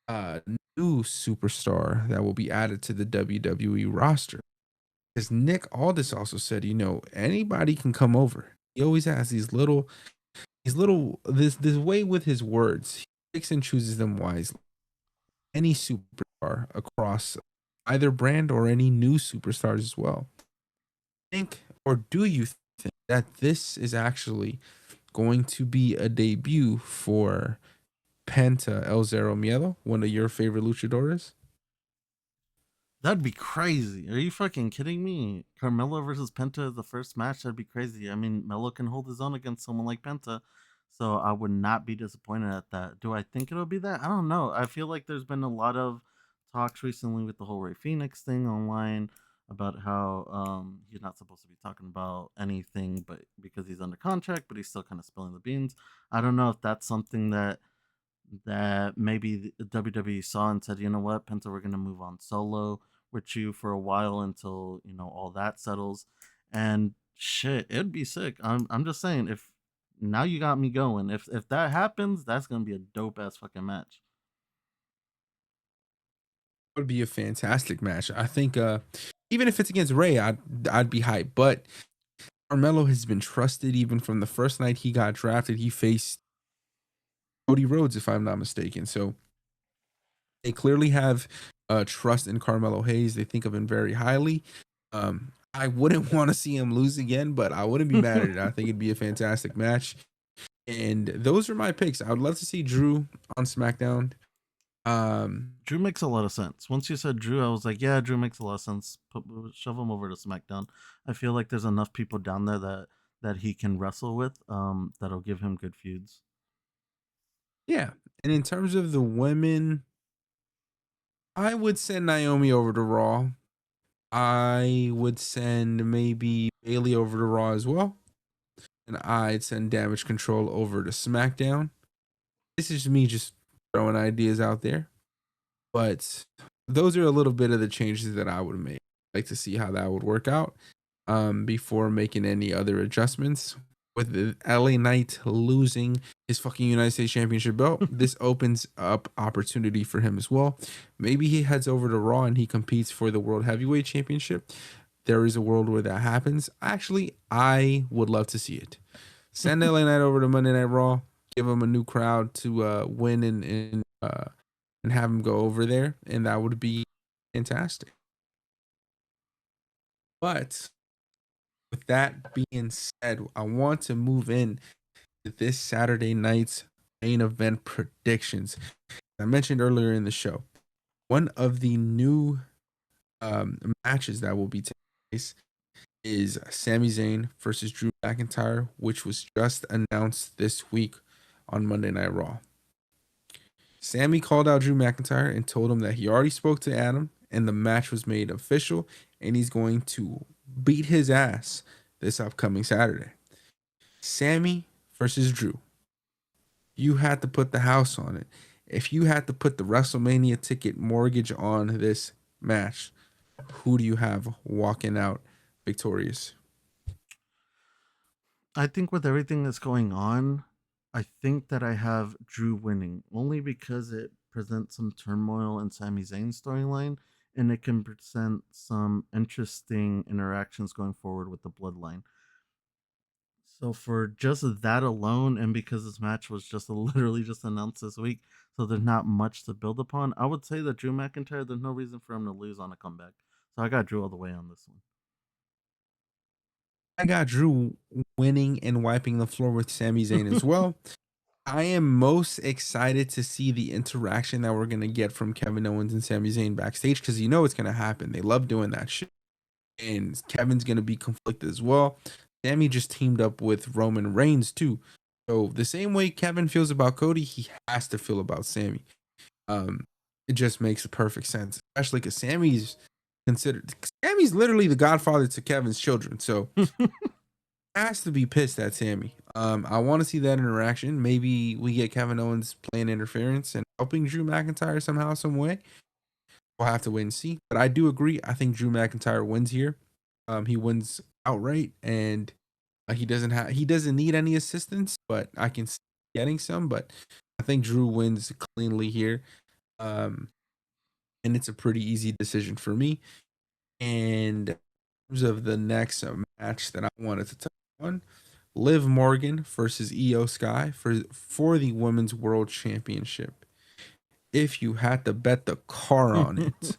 uh, new superstar that will be added to the WWE roster. Because Nick Aldis also said, anybody can come over. He always has this way with his words. He picks and chooses them wisely. Any superstar across either brand or any new superstars as well. Think or do you think that this is actually going to be a debut for Penta El Zero Miedo, one of your favorite luchadores? That'd be crazy. Are you fucking kidding me? Carmelo versus Penta, the first match, that'd be crazy. I mean, Melo can hold his own against someone like Penta. So I would not be disappointed at that. Do I think it'll be that? I don't know. I feel like there's been a lot of talks recently with the whole Ray Phoenix thing online about how he's not supposed to be talking about anything, but because he's under contract, but he's still kind of spilling the beans. I don't know if that's something that maybe the WWE saw and said, you know what, Penta, we're gonna move on solo with you for a while until all that settles. And shit, it'd be sick. I'm just saying, if now you got me going. If that happens, that's gonna be a dope ass fucking match. Would be a fantastic match. I think even if it's against Ray, I'd be hyped. But Carmelo has been trusted even from the first night he got drafted. He faced Cody Rhodes, if I'm not mistaken. So they clearly have trust in Carmelo Hayes. They think of him very highly. I wouldn't want to see him lose again, but I wouldn't be mad at it. I think it'd be a fantastic match. And those are my picks. I would love to see Drew on SmackDown. Drew makes a lot of sense. Once you said Drew, I was like, yeah, Drew makes a lot of sense. Shove him over to SmackDown. I feel like there's enough people down there that he can wrestle with. That'll give him good feuds. Yeah. And in terms of the women, I would send Naomi over to Raw. I would send maybe Bailey over to Raw as well. And I'd send Damage Control over to SmackDown. This is me just throwing ideas out there. But those are a little bit of the changes that I would make. I'd like to see how that would work out before making any other adjustments. With the LA Knight losing his fucking United States Championship belt, this opens up opportunity for him as well. Maybe he heads over to Raw and he competes for the World Heavyweight Championship. There is a world where that happens. Actually, I would love to see it. Send LA Knight over to Monday Night Raw. Give him a new crowd to win and have him go over there, and that would be fantastic. But with that being said, I want to move in to this Saturday night's main event predictions. I mentioned earlier in the show, one of the new matches that will be taking place is Sami Zayn versus Drew McIntyre, which was just announced this week on Monday Night Raw. Sammy called out Drew McIntyre and told him that he already spoke to Adam and the match was made official and he's going to beat his ass this upcoming Saturday. Sammy versus Drew. You had to put the house on it. If you had to put the WrestleMania ticket mortgage on this match, who do you have walking out victorious? I think with everything that's going on, I think that I have Drew winning only because it presents some turmoil in Sami Zayn's storyline and it can present some interesting interactions going forward with the bloodline. So for just that alone, and because this match was just literally just announced this week, so there's not much to build upon, I would say that Drew McIntyre, there's no reason for him to lose on a comeback. So I got Drew all the way on this one. I got Drew winning and wiping the floor with Sami Zayn as well. I am most excited to see the interaction that we're gonna get from Kevin Owens and Sami Zayn backstage because you know it's gonna happen. They love doing that shit, and Kevin's gonna be conflicted as well. Sami just teamed up with Roman Reigns too, so the same way Kevin feels about Cody, he has to feel about Sami. Um, it just makes perfect sense, especially because Sammy's literally the godfather to Kevin's children, so has to be pissed at Sammy. I want to see that interaction. Maybe we get Kevin Owens playing interference and helping Drew McIntyre somehow, some way. We'll have to wait and see. But I do agree. I think Drew McIntyre wins here. He wins outright, and he doesn't need any assistance, but I can see getting some. But I think Drew wins cleanly here. Um, and it's a pretty easy decision for me. And in terms of the next match that I wanted to touch on, Liv Morgan versus Io Sky for the Women's World Championship. If you had to bet the car on it,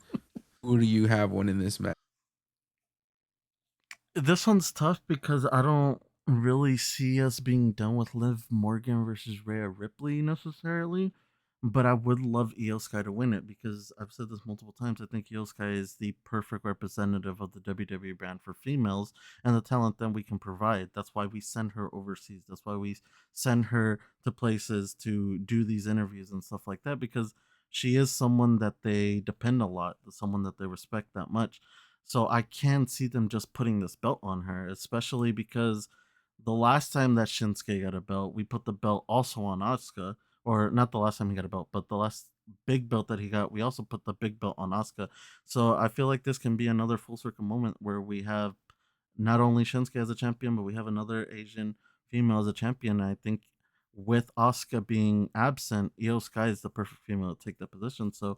who do you have winning this match? This one's tough because I don't really see us being done with Liv Morgan versus Rhea Ripley necessarily. But I would love Io Sky to win it because I've said this multiple times. I think Io Sky is the perfect representative of the WWE brand for females and the talent that we can provide. That's why we send her overseas. That's why we send her to places to do these interviews and stuff like that because she is someone that they depend a lot, someone that they respect that much. So I can see them just putting this belt on her, especially because the last time that Shinsuke got a belt, we put the belt also on Asuka, or not the last time he got a belt, but the last big belt that he got, we also put the big belt on Asuka. So I feel like this can be another full circle moment where we have not only Shinsuke as a champion, but we have another Asian female as a champion. And I think with Asuka being absent, Io Sky is the perfect female to take that position. So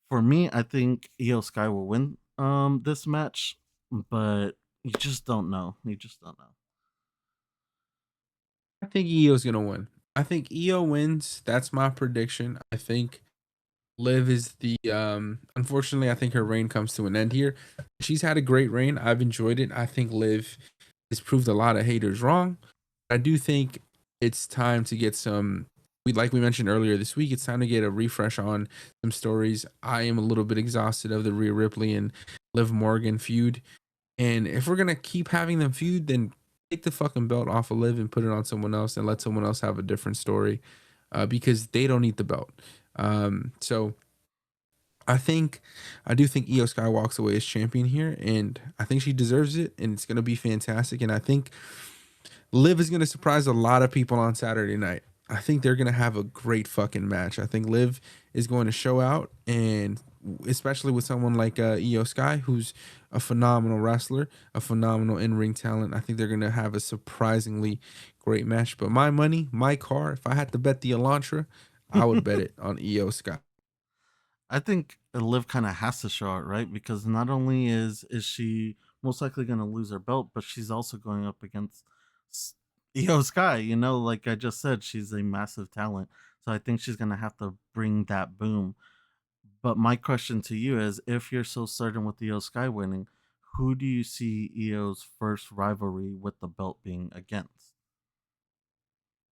for me, I think Io Sky will win this match, but you just don't know. You just don't know. I think Io's gonna win. I think Io wins. That's my prediction. I think Liv is the unfortunately I think her reign comes to an end here. She's had a great reign. I've enjoyed it. I think Liv has proved a lot of haters wrong. I do think it's time to get some we mentioned earlier this week, it's time to get a refresh on some stories. I am a little bit exhausted of the Rhea Ripley and Liv Morgan feud. And if we're gonna keep having them feud, then take the fucking belt off of Liv and put it on someone else and let someone else have a different story, because they don't need the belt. So I do think Io Sky walks away as champion here, and I think she deserves it, and it's gonna be fantastic. And I think Liv is gonna surprise a lot of people on Saturday night. I think they're gonna have a great fucking match. I think Liv is going to show out, and especially with someone like Io Sky, who's a phenomenal wrestler, a phenomenal in-ring talent. I think they're gonna have a surprisingly great match. But my money, my car, if I had to bet the Elantra, I would bet it on Io Sky. I think Liv kind of has to show it, right? Because not only is she most likely going to lose her belt, but she's also going up against S- Io Sky. You know, like I just said, she's a massive talent, so I think she's going to have to bring that boom. But my question to you is, if you're so certain with Io Sky winning, who do you see Io's first rivalry with the belt being against?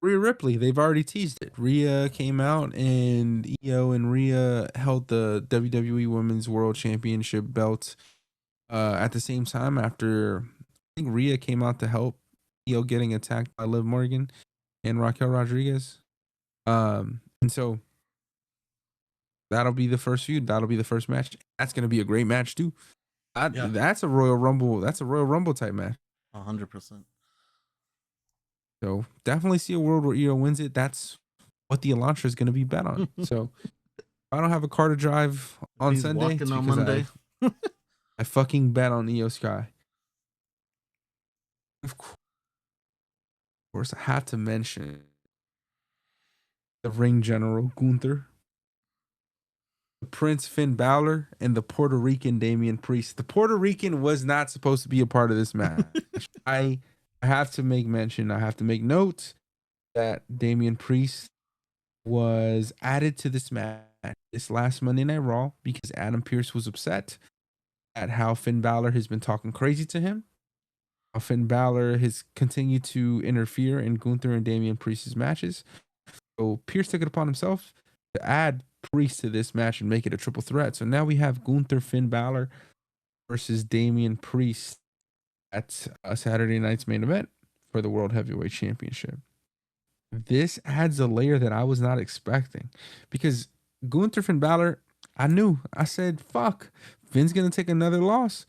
Rhea Ripley, they've already teased it. Rhea came out and Io and Rhea held the WWE Women's World Championship belt at the same time after I think Rhea came out to help Io getting attacked by Liv Morgan and Raquel Rodriguez. And so that'll be the first feud. That'll be the first match. That's gonna be a great match too. Yeah, That's a Royal Rumble. That's a Royal Rumble type match. 100%. So definitely see a world where Io wins it. That's what the Elantra is gonna be bet on. So I don't have a car to drive If on he's Sunday, it's walking on because Monday, I fucking bet on Io Sky. Of course, I have to mention the ring general Gunther, the Prince Finn Balor, and the Puerto Rican Damian Priest. The Puerto Rican was not supposed to be a part of this match. I have to make mention. I have to make note that Damian Priest was added to this match this last Monday Night Raw because Adam Pearce was upset at how Finn Balor has been talking crazy to him. How Finn Balor has continued to interfere in Gunther and Damian Priest's matches. So Pierce took it upon himself to add Priest to this match and make it a triple threat. So now we have Gunther Finn Balor versus Damian Priest at Saturday night's main event for the World Heavyweight Championship. This adds a layer that I was not expecting because Gunther Finn Balor, I said, fuck, Finn's gonna take another loss.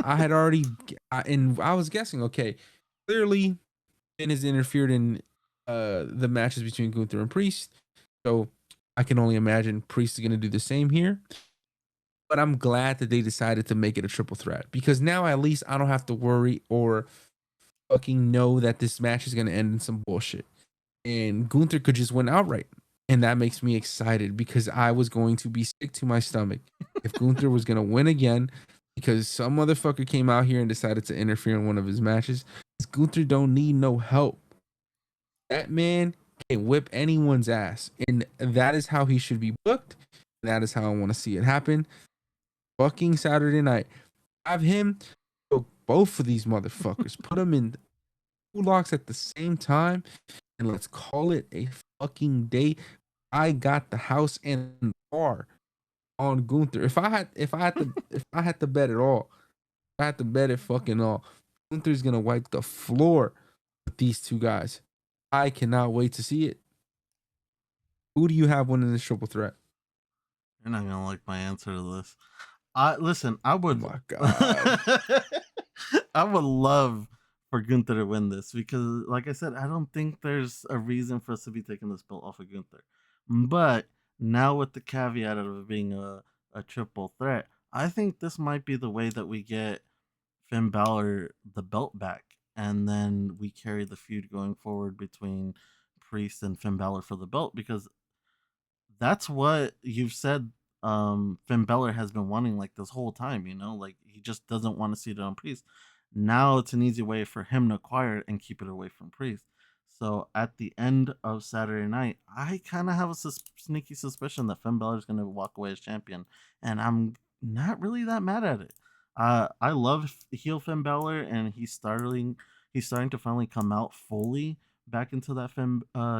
I had already, and I was guessing, okay, clearly Finn has interfered in the matches between Gunther and Priest, so I can only imagine Priest is gonna do the same here. But I'm glad that they decided to make it a triple threat because now at least I don't have to worry or fucking know that this match is gonna end in some bullshit and Gunther could just win outright. And that makes me excited because I was going to be sick to my stomach if Gunther was going to win again because some motherfucker came out here and decided to interfere in one of his matches. Gunther don't need no help. That man can whip anyone's ass. And that is how he should be booked. That is how I want to see it happen. Fucking Saturday night. Have him book both of these motherfuckers. Put them in two locks at the same time and let's call it a fucking day. I got the house and the car on Gunther. If I had to bet it all, I had to bet it fucking all. Gunther's gonna wipe the floor with these two guys. I cannot wait to see it. Who do you have winning this triple threat? You're not gonna like my answer to this. I listen. I Oh would. my god. I would love for Gunther to win this because, like I said, I don't think there's a reason for us to be taking this belt off of Gunther. But now, with the caveat of it being a triple threat, I think this might be the way that we get Finn Balor the belt back, and then we carry the feud going forward between Priest and Finn Balor for the belt because that's what you've said. Finn Balor has been wanting like this whole time, like he just doesn't want to see it on Priest. Now it's an easy way for him to acquire it and keep it away from Priest. So at the end of Saturday night, I kind of have a sneaky suspicion that Finn Balor is going to walk away as champion, and I'm not really that mad at it. I love heel Finn Balor, and he's starting to finally come out fully back into that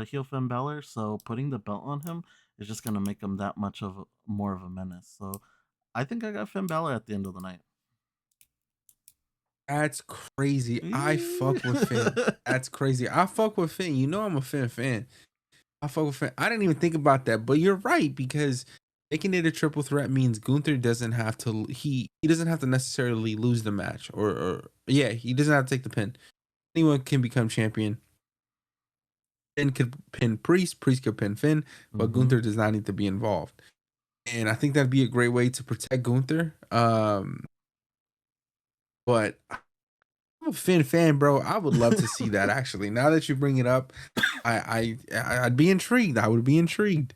heel Finn Balor. So putting the belt on him is just gonna make him that much of more of a menace. So I think I got Finn Balor at the end of the night. That's crazy. I fuck with Finn. That's crazy. I fuck with Finn. You know I'm a Finn fan. I fuck with Finn. I didn't even think about that, but you're right because making it a triple threat means Gunther doesn't have to he doesn't have to necessarily lose the match or yeah, he doesn't have to take the pin. Anyone can become champion. Finn could pin Priest, Priest could pin Finn, but Mm-hmm. Gunther does not need to be involved. And I think that'd be a great way to protect Gunther. But I'm a Finn fan, bro. I would love to see that actually. Now that you bring it up, I'd be intrigued. I would be intrigued.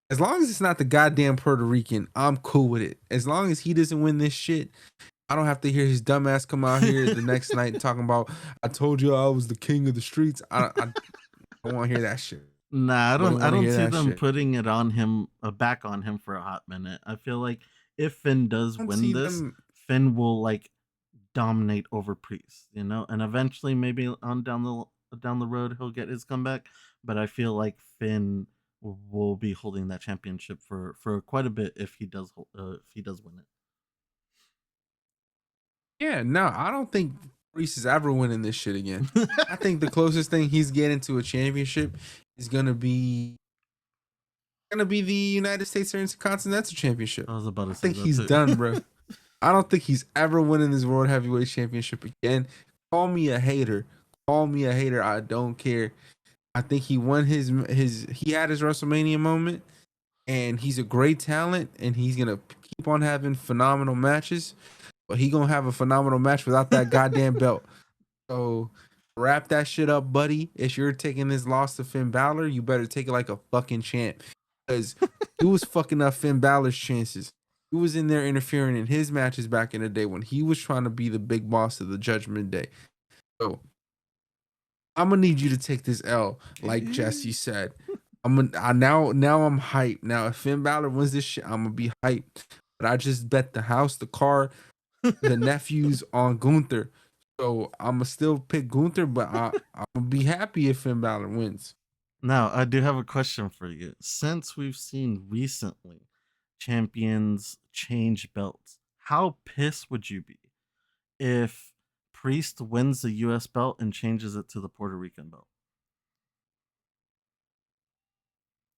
As long as it's not the goddamn Puerto Rican, I'm cool with it. As long as he doesn't win this shit, I don't have to hear his dumb ass come out here the next night talking about I told you I was the king of the streets. I don't want to hear that shit. Nah, I Nobody don't. I want to don't hear see that them shit. putting it on him, back on him for a hot minute. I feel like if Finn does I don't win see this, them. Finn will like dominate over Priest, and eventually maybe on down the road he'll get his comeback. But I feel like Finn will be holding that championship for quite a bit if he does win Yeah, no, I don't think Reese is ever winning this shit again. I it. think the closest thing he's getting to a championship is gonna be the United States Intercontinental Championship. I was about I to say think that he's done, bro. too. I don't think he's ever winning this World Heavyweight Championship again. Call me a hater. Call me a hater. I don't care. I think he won he had his WrestleMania moment, and he's a great talent, and he's gonna keep on having phenomenal matches. But he gonna have a phenomenal match without that goddamn belt. So wrap that shit up, buddy. If you're taking this loss to Finn Balor, you better take it like a fucking champ. Because he was fucking up Finn Balor's chances. He was in there interfering in his matches back in the day when he was trying to be the big boss of the Judgment Day. So I'm gonna need you to take this L, like Jesse said. Now I'm hyped. Now if Finn Balor wins this shit, I'm gonna be hyped. But I just bet the house, the car, the nephews on Gunther. So I'ma still pick Gunther, but I'm gonna be happy if Finn Balor wins. Now, I do have a question for you. Since we've seen recently champions change belts, how pissed would you be if Priest wins the US belt and changes it to the Puerto Rican belt?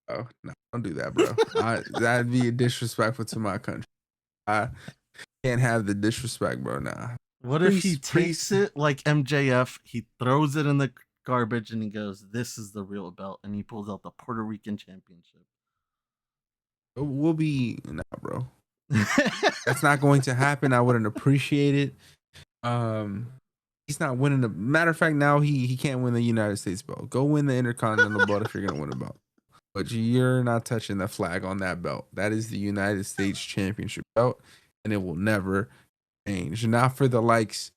Oh no, don't do that, bro. That'd be disrespectful to my country. I can't have the disrespect, bro. Nah. What if he takes Priest. it like MJF, he throws it in the garbage and he goes, "This is the real belt," and he pulls out the Puerto Rican championship? We'll be nah, bro. That's not going to happen. I wouldn't appreciate it. He's not winning the matter of fact. Now he can't win the United States belt. Go win the Intercontinental belt if you're gonna win a belt. But you're not touching the flag on that belt. That is the United States Championship belt, and it will never change. Not for the likes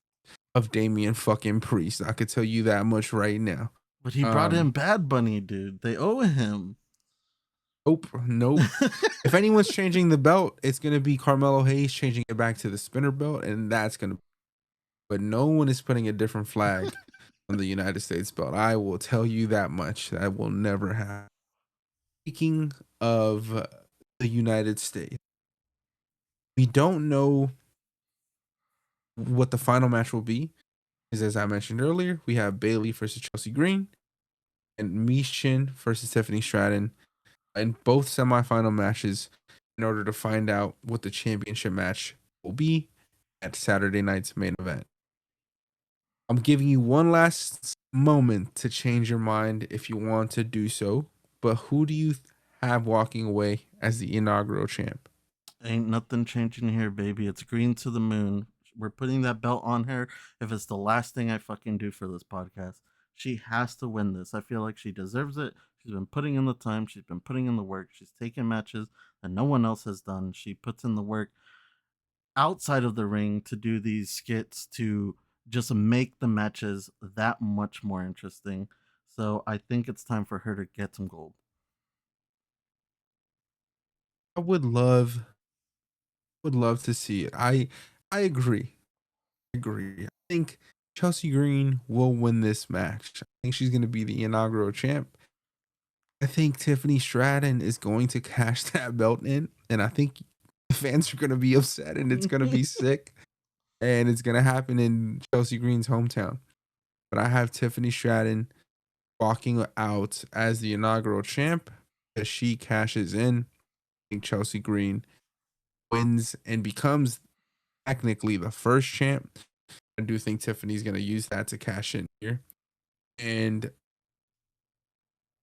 of Damian fucking Priest. I could tell you that much right now. But he brought in Bad Bunny, dude. They owe him. Nope. If anyone's changing the belt, it's gonna be Carmelo Hayes changing it back to the spinner belt, and that's gonna. But no one is putting a different flag on the United States belt. I will tell you that much. That will never happen. Speaking of the United States, we don't know what the final match will be. Because as I mentioned earlier, we have Bailey versus Chelsea Green and Michin versus Tiffany Stratton in both semifinal matches in order to find out what the championship match will be at Saturday night's main event. I'm giving you one last moment to change your mind if you want to do so, but who do you have walking away as the inaugural champ? Ain't nothing changing here, baby. It's green to the moon. We're putting that belt on her. If it's the last thing I fucking do for this podcast, she has to win this. I feel like she deserves it. She's been putting in the time. She's been putting in the work. She's taken matches that no one else has done. She puts in the work outside of the ring to do these skits to just make the matches that much more interesting. So I think it's time for her to get some gold. I would love to see it. I agree. Agree. I think Chelsea Green will win this match. I think she's going to be the inaugural champ. I think Tiffany Stratton is going to cash that belt in, and I think the fans are going to be upset, and it's going to be sick, and it's going to happen in Chelsea Green's hometown. But I have Tiffany Stratton walking out as the inaugural champ as she cashes in. I think Chelsea Green wins and becomes technically the first champ. I do think Tiffany's going to use that to cash in here. And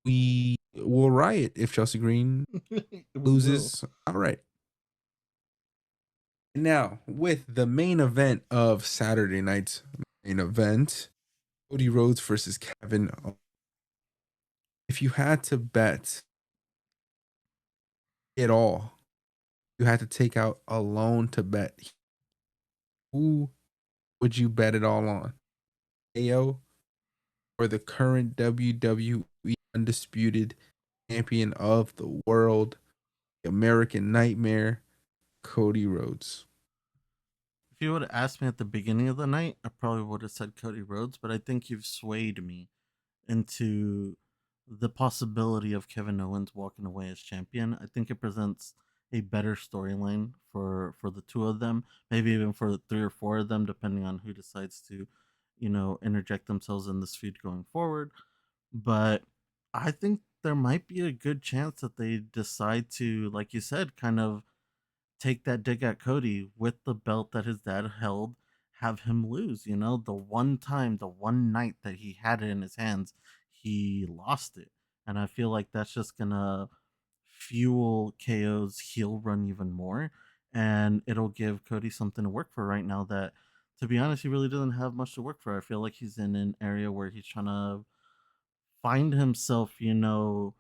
we will riot if Chelsea Green We will. loses. All right. Now, with the main event of Saturday night's main event, Cody Rhodes versus Kevin. If you had to bet it all, you had to take out a loan to bet. Who would you bet it all on? AO or the current WWE undisputed champion of the world, the American Nightmare, Cody Rhodes? If you would have asked me at the beginning of the night, I probably would have said Cody Rhodes, but I think you've swayed me into the possibility of Kevin Owens walking away as champion. I think it presents a better storyline for the two of them, maybe even for the three or four of them, depending on who decides to, interject themselves in this feud going forward. But I think there might be a good chance that they decide to, like you said, kind of take that dig at Cody with the belt that his dad held, have him lose. The one time, the one night that he had it in his hands, he lost it. And I feel like that's just gonna fuel KO's heel run even more. And it'll give Cody something to work for right now that, to be honest, he really doesn't have much to work for. I feel like he's in an area where he's trying to find himself, in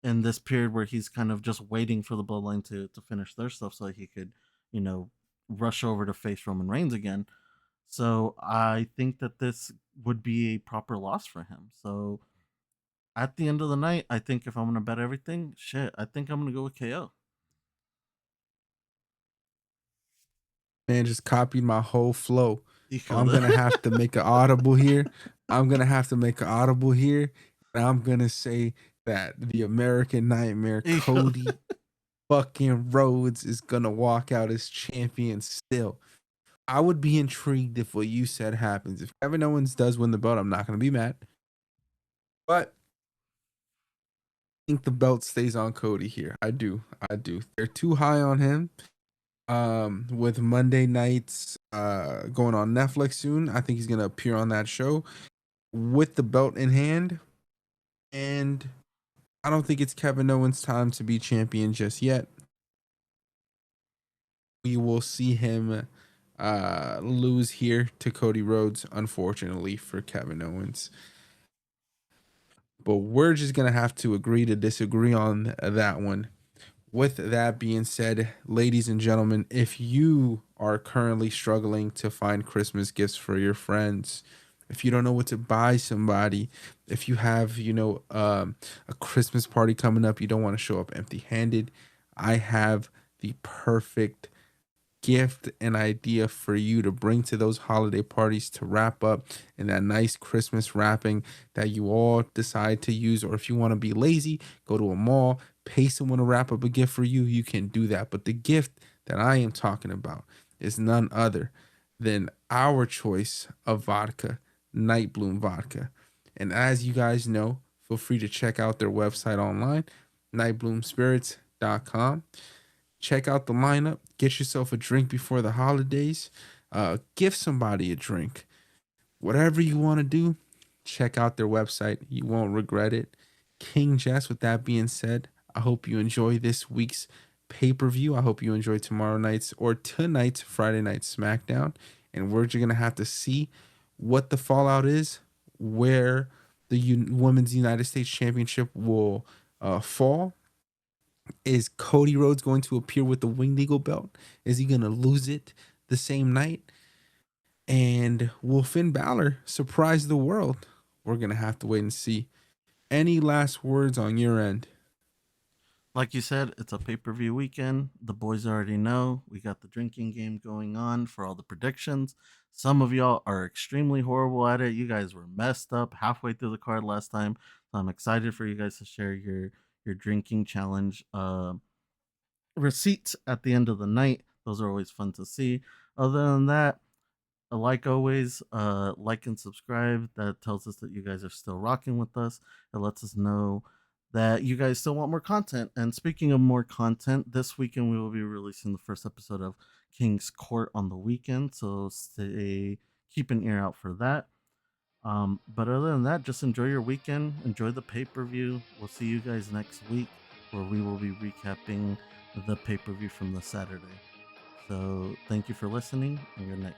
this period where he's kind of just waiting for the bloodline to finish their stuff so he could, you know, rush over to face Roman Reigns again. So I think that this would be a proper loss for him. So at the end of the night, I think if I'm gonna bet everything, shit, I think I'm gonna go with KO. Man, just copied my whole flow. You So killed I'm gonna it. have to make an audible here. I'm gonna have to make an audible here. And I'm gonna say that the American Nightmare You killed Cody it. fucking Rhodes is gonna walk out as champion still. I would be intrigued if what you said happens. If Kevin Owens does win the belt, I'm not gonna be mad. But I think the belt stays on Cody here. I do. I do. They're too high on him. With Monday nights going on Netflix soon, I think he's gonna appear on that show with the belt in hand. And I don't think it's Kevin Owens' time to be champion just yet. We will see him lose here to Cody Rhodes, unfortunately for Kevin Owens. But we're just gonna have to agree to disagree on that one. With that being said, ladies and gentlemen, if you are currently struggling to find Christmas gifts for your friends, if you don't know what to buy somebody, if you have, a Christmas party coming up, you don't want to show up empty handed, I have the perfect gift and idea for you to bring to those holiday parties to wrap up in that nice Christmas wrapping that you all decide to use. Or if you want to be lazy, go to a mall, pay someone to wrap up a gift for you, you can do that. But the gift that I am talking about is none other than our choice of vodka, Nightbloom vodka. And as you guys know, feel free to check out their website online, nightbloomspirits.com. Check out the lineup, get yourself a drink before the holidays, give somebody a drink. Whatever you want to do, check out their website. You won't regret it. King Jess, with that being said, I hope you enjoy this week's pay-per-view. I hope you enjoy tomorrow night's or tonight's Friday night SmackDown. And we're just going to have to see what the fallout is, where the Women's United States Championship will fall. Is Cody Rhodes going to appear with the Winged Eagle belt? Is he going to lose it the same night? And will Finn Balor surprise the world? We're going to have to wait and see. Any last words on your end? Like you said, it's a pay per view weekend. The boys already know. We got the drinking game going on for all the predictions. Some of y'all are extremely horrible at it. You guys were messed up halfway through the card last time. So I'm excited for you guys to share your drinking challenge receipts at the end of the night. Those are always fun to see. Other than that, like always, like and subscribe. That tells us that you guys are still rocking with us. It lets us know that you guys still want more content. And speaking of more content, this weekend we will be releasing the first episode of King's Court on the weekend. So keep an ear out for that. But other than that, just enjoy your weekend. Enjoy the pay per view. We'll see you guys next week where we will be recapping the pay per view from the Saturday. So thank you for listening and good night.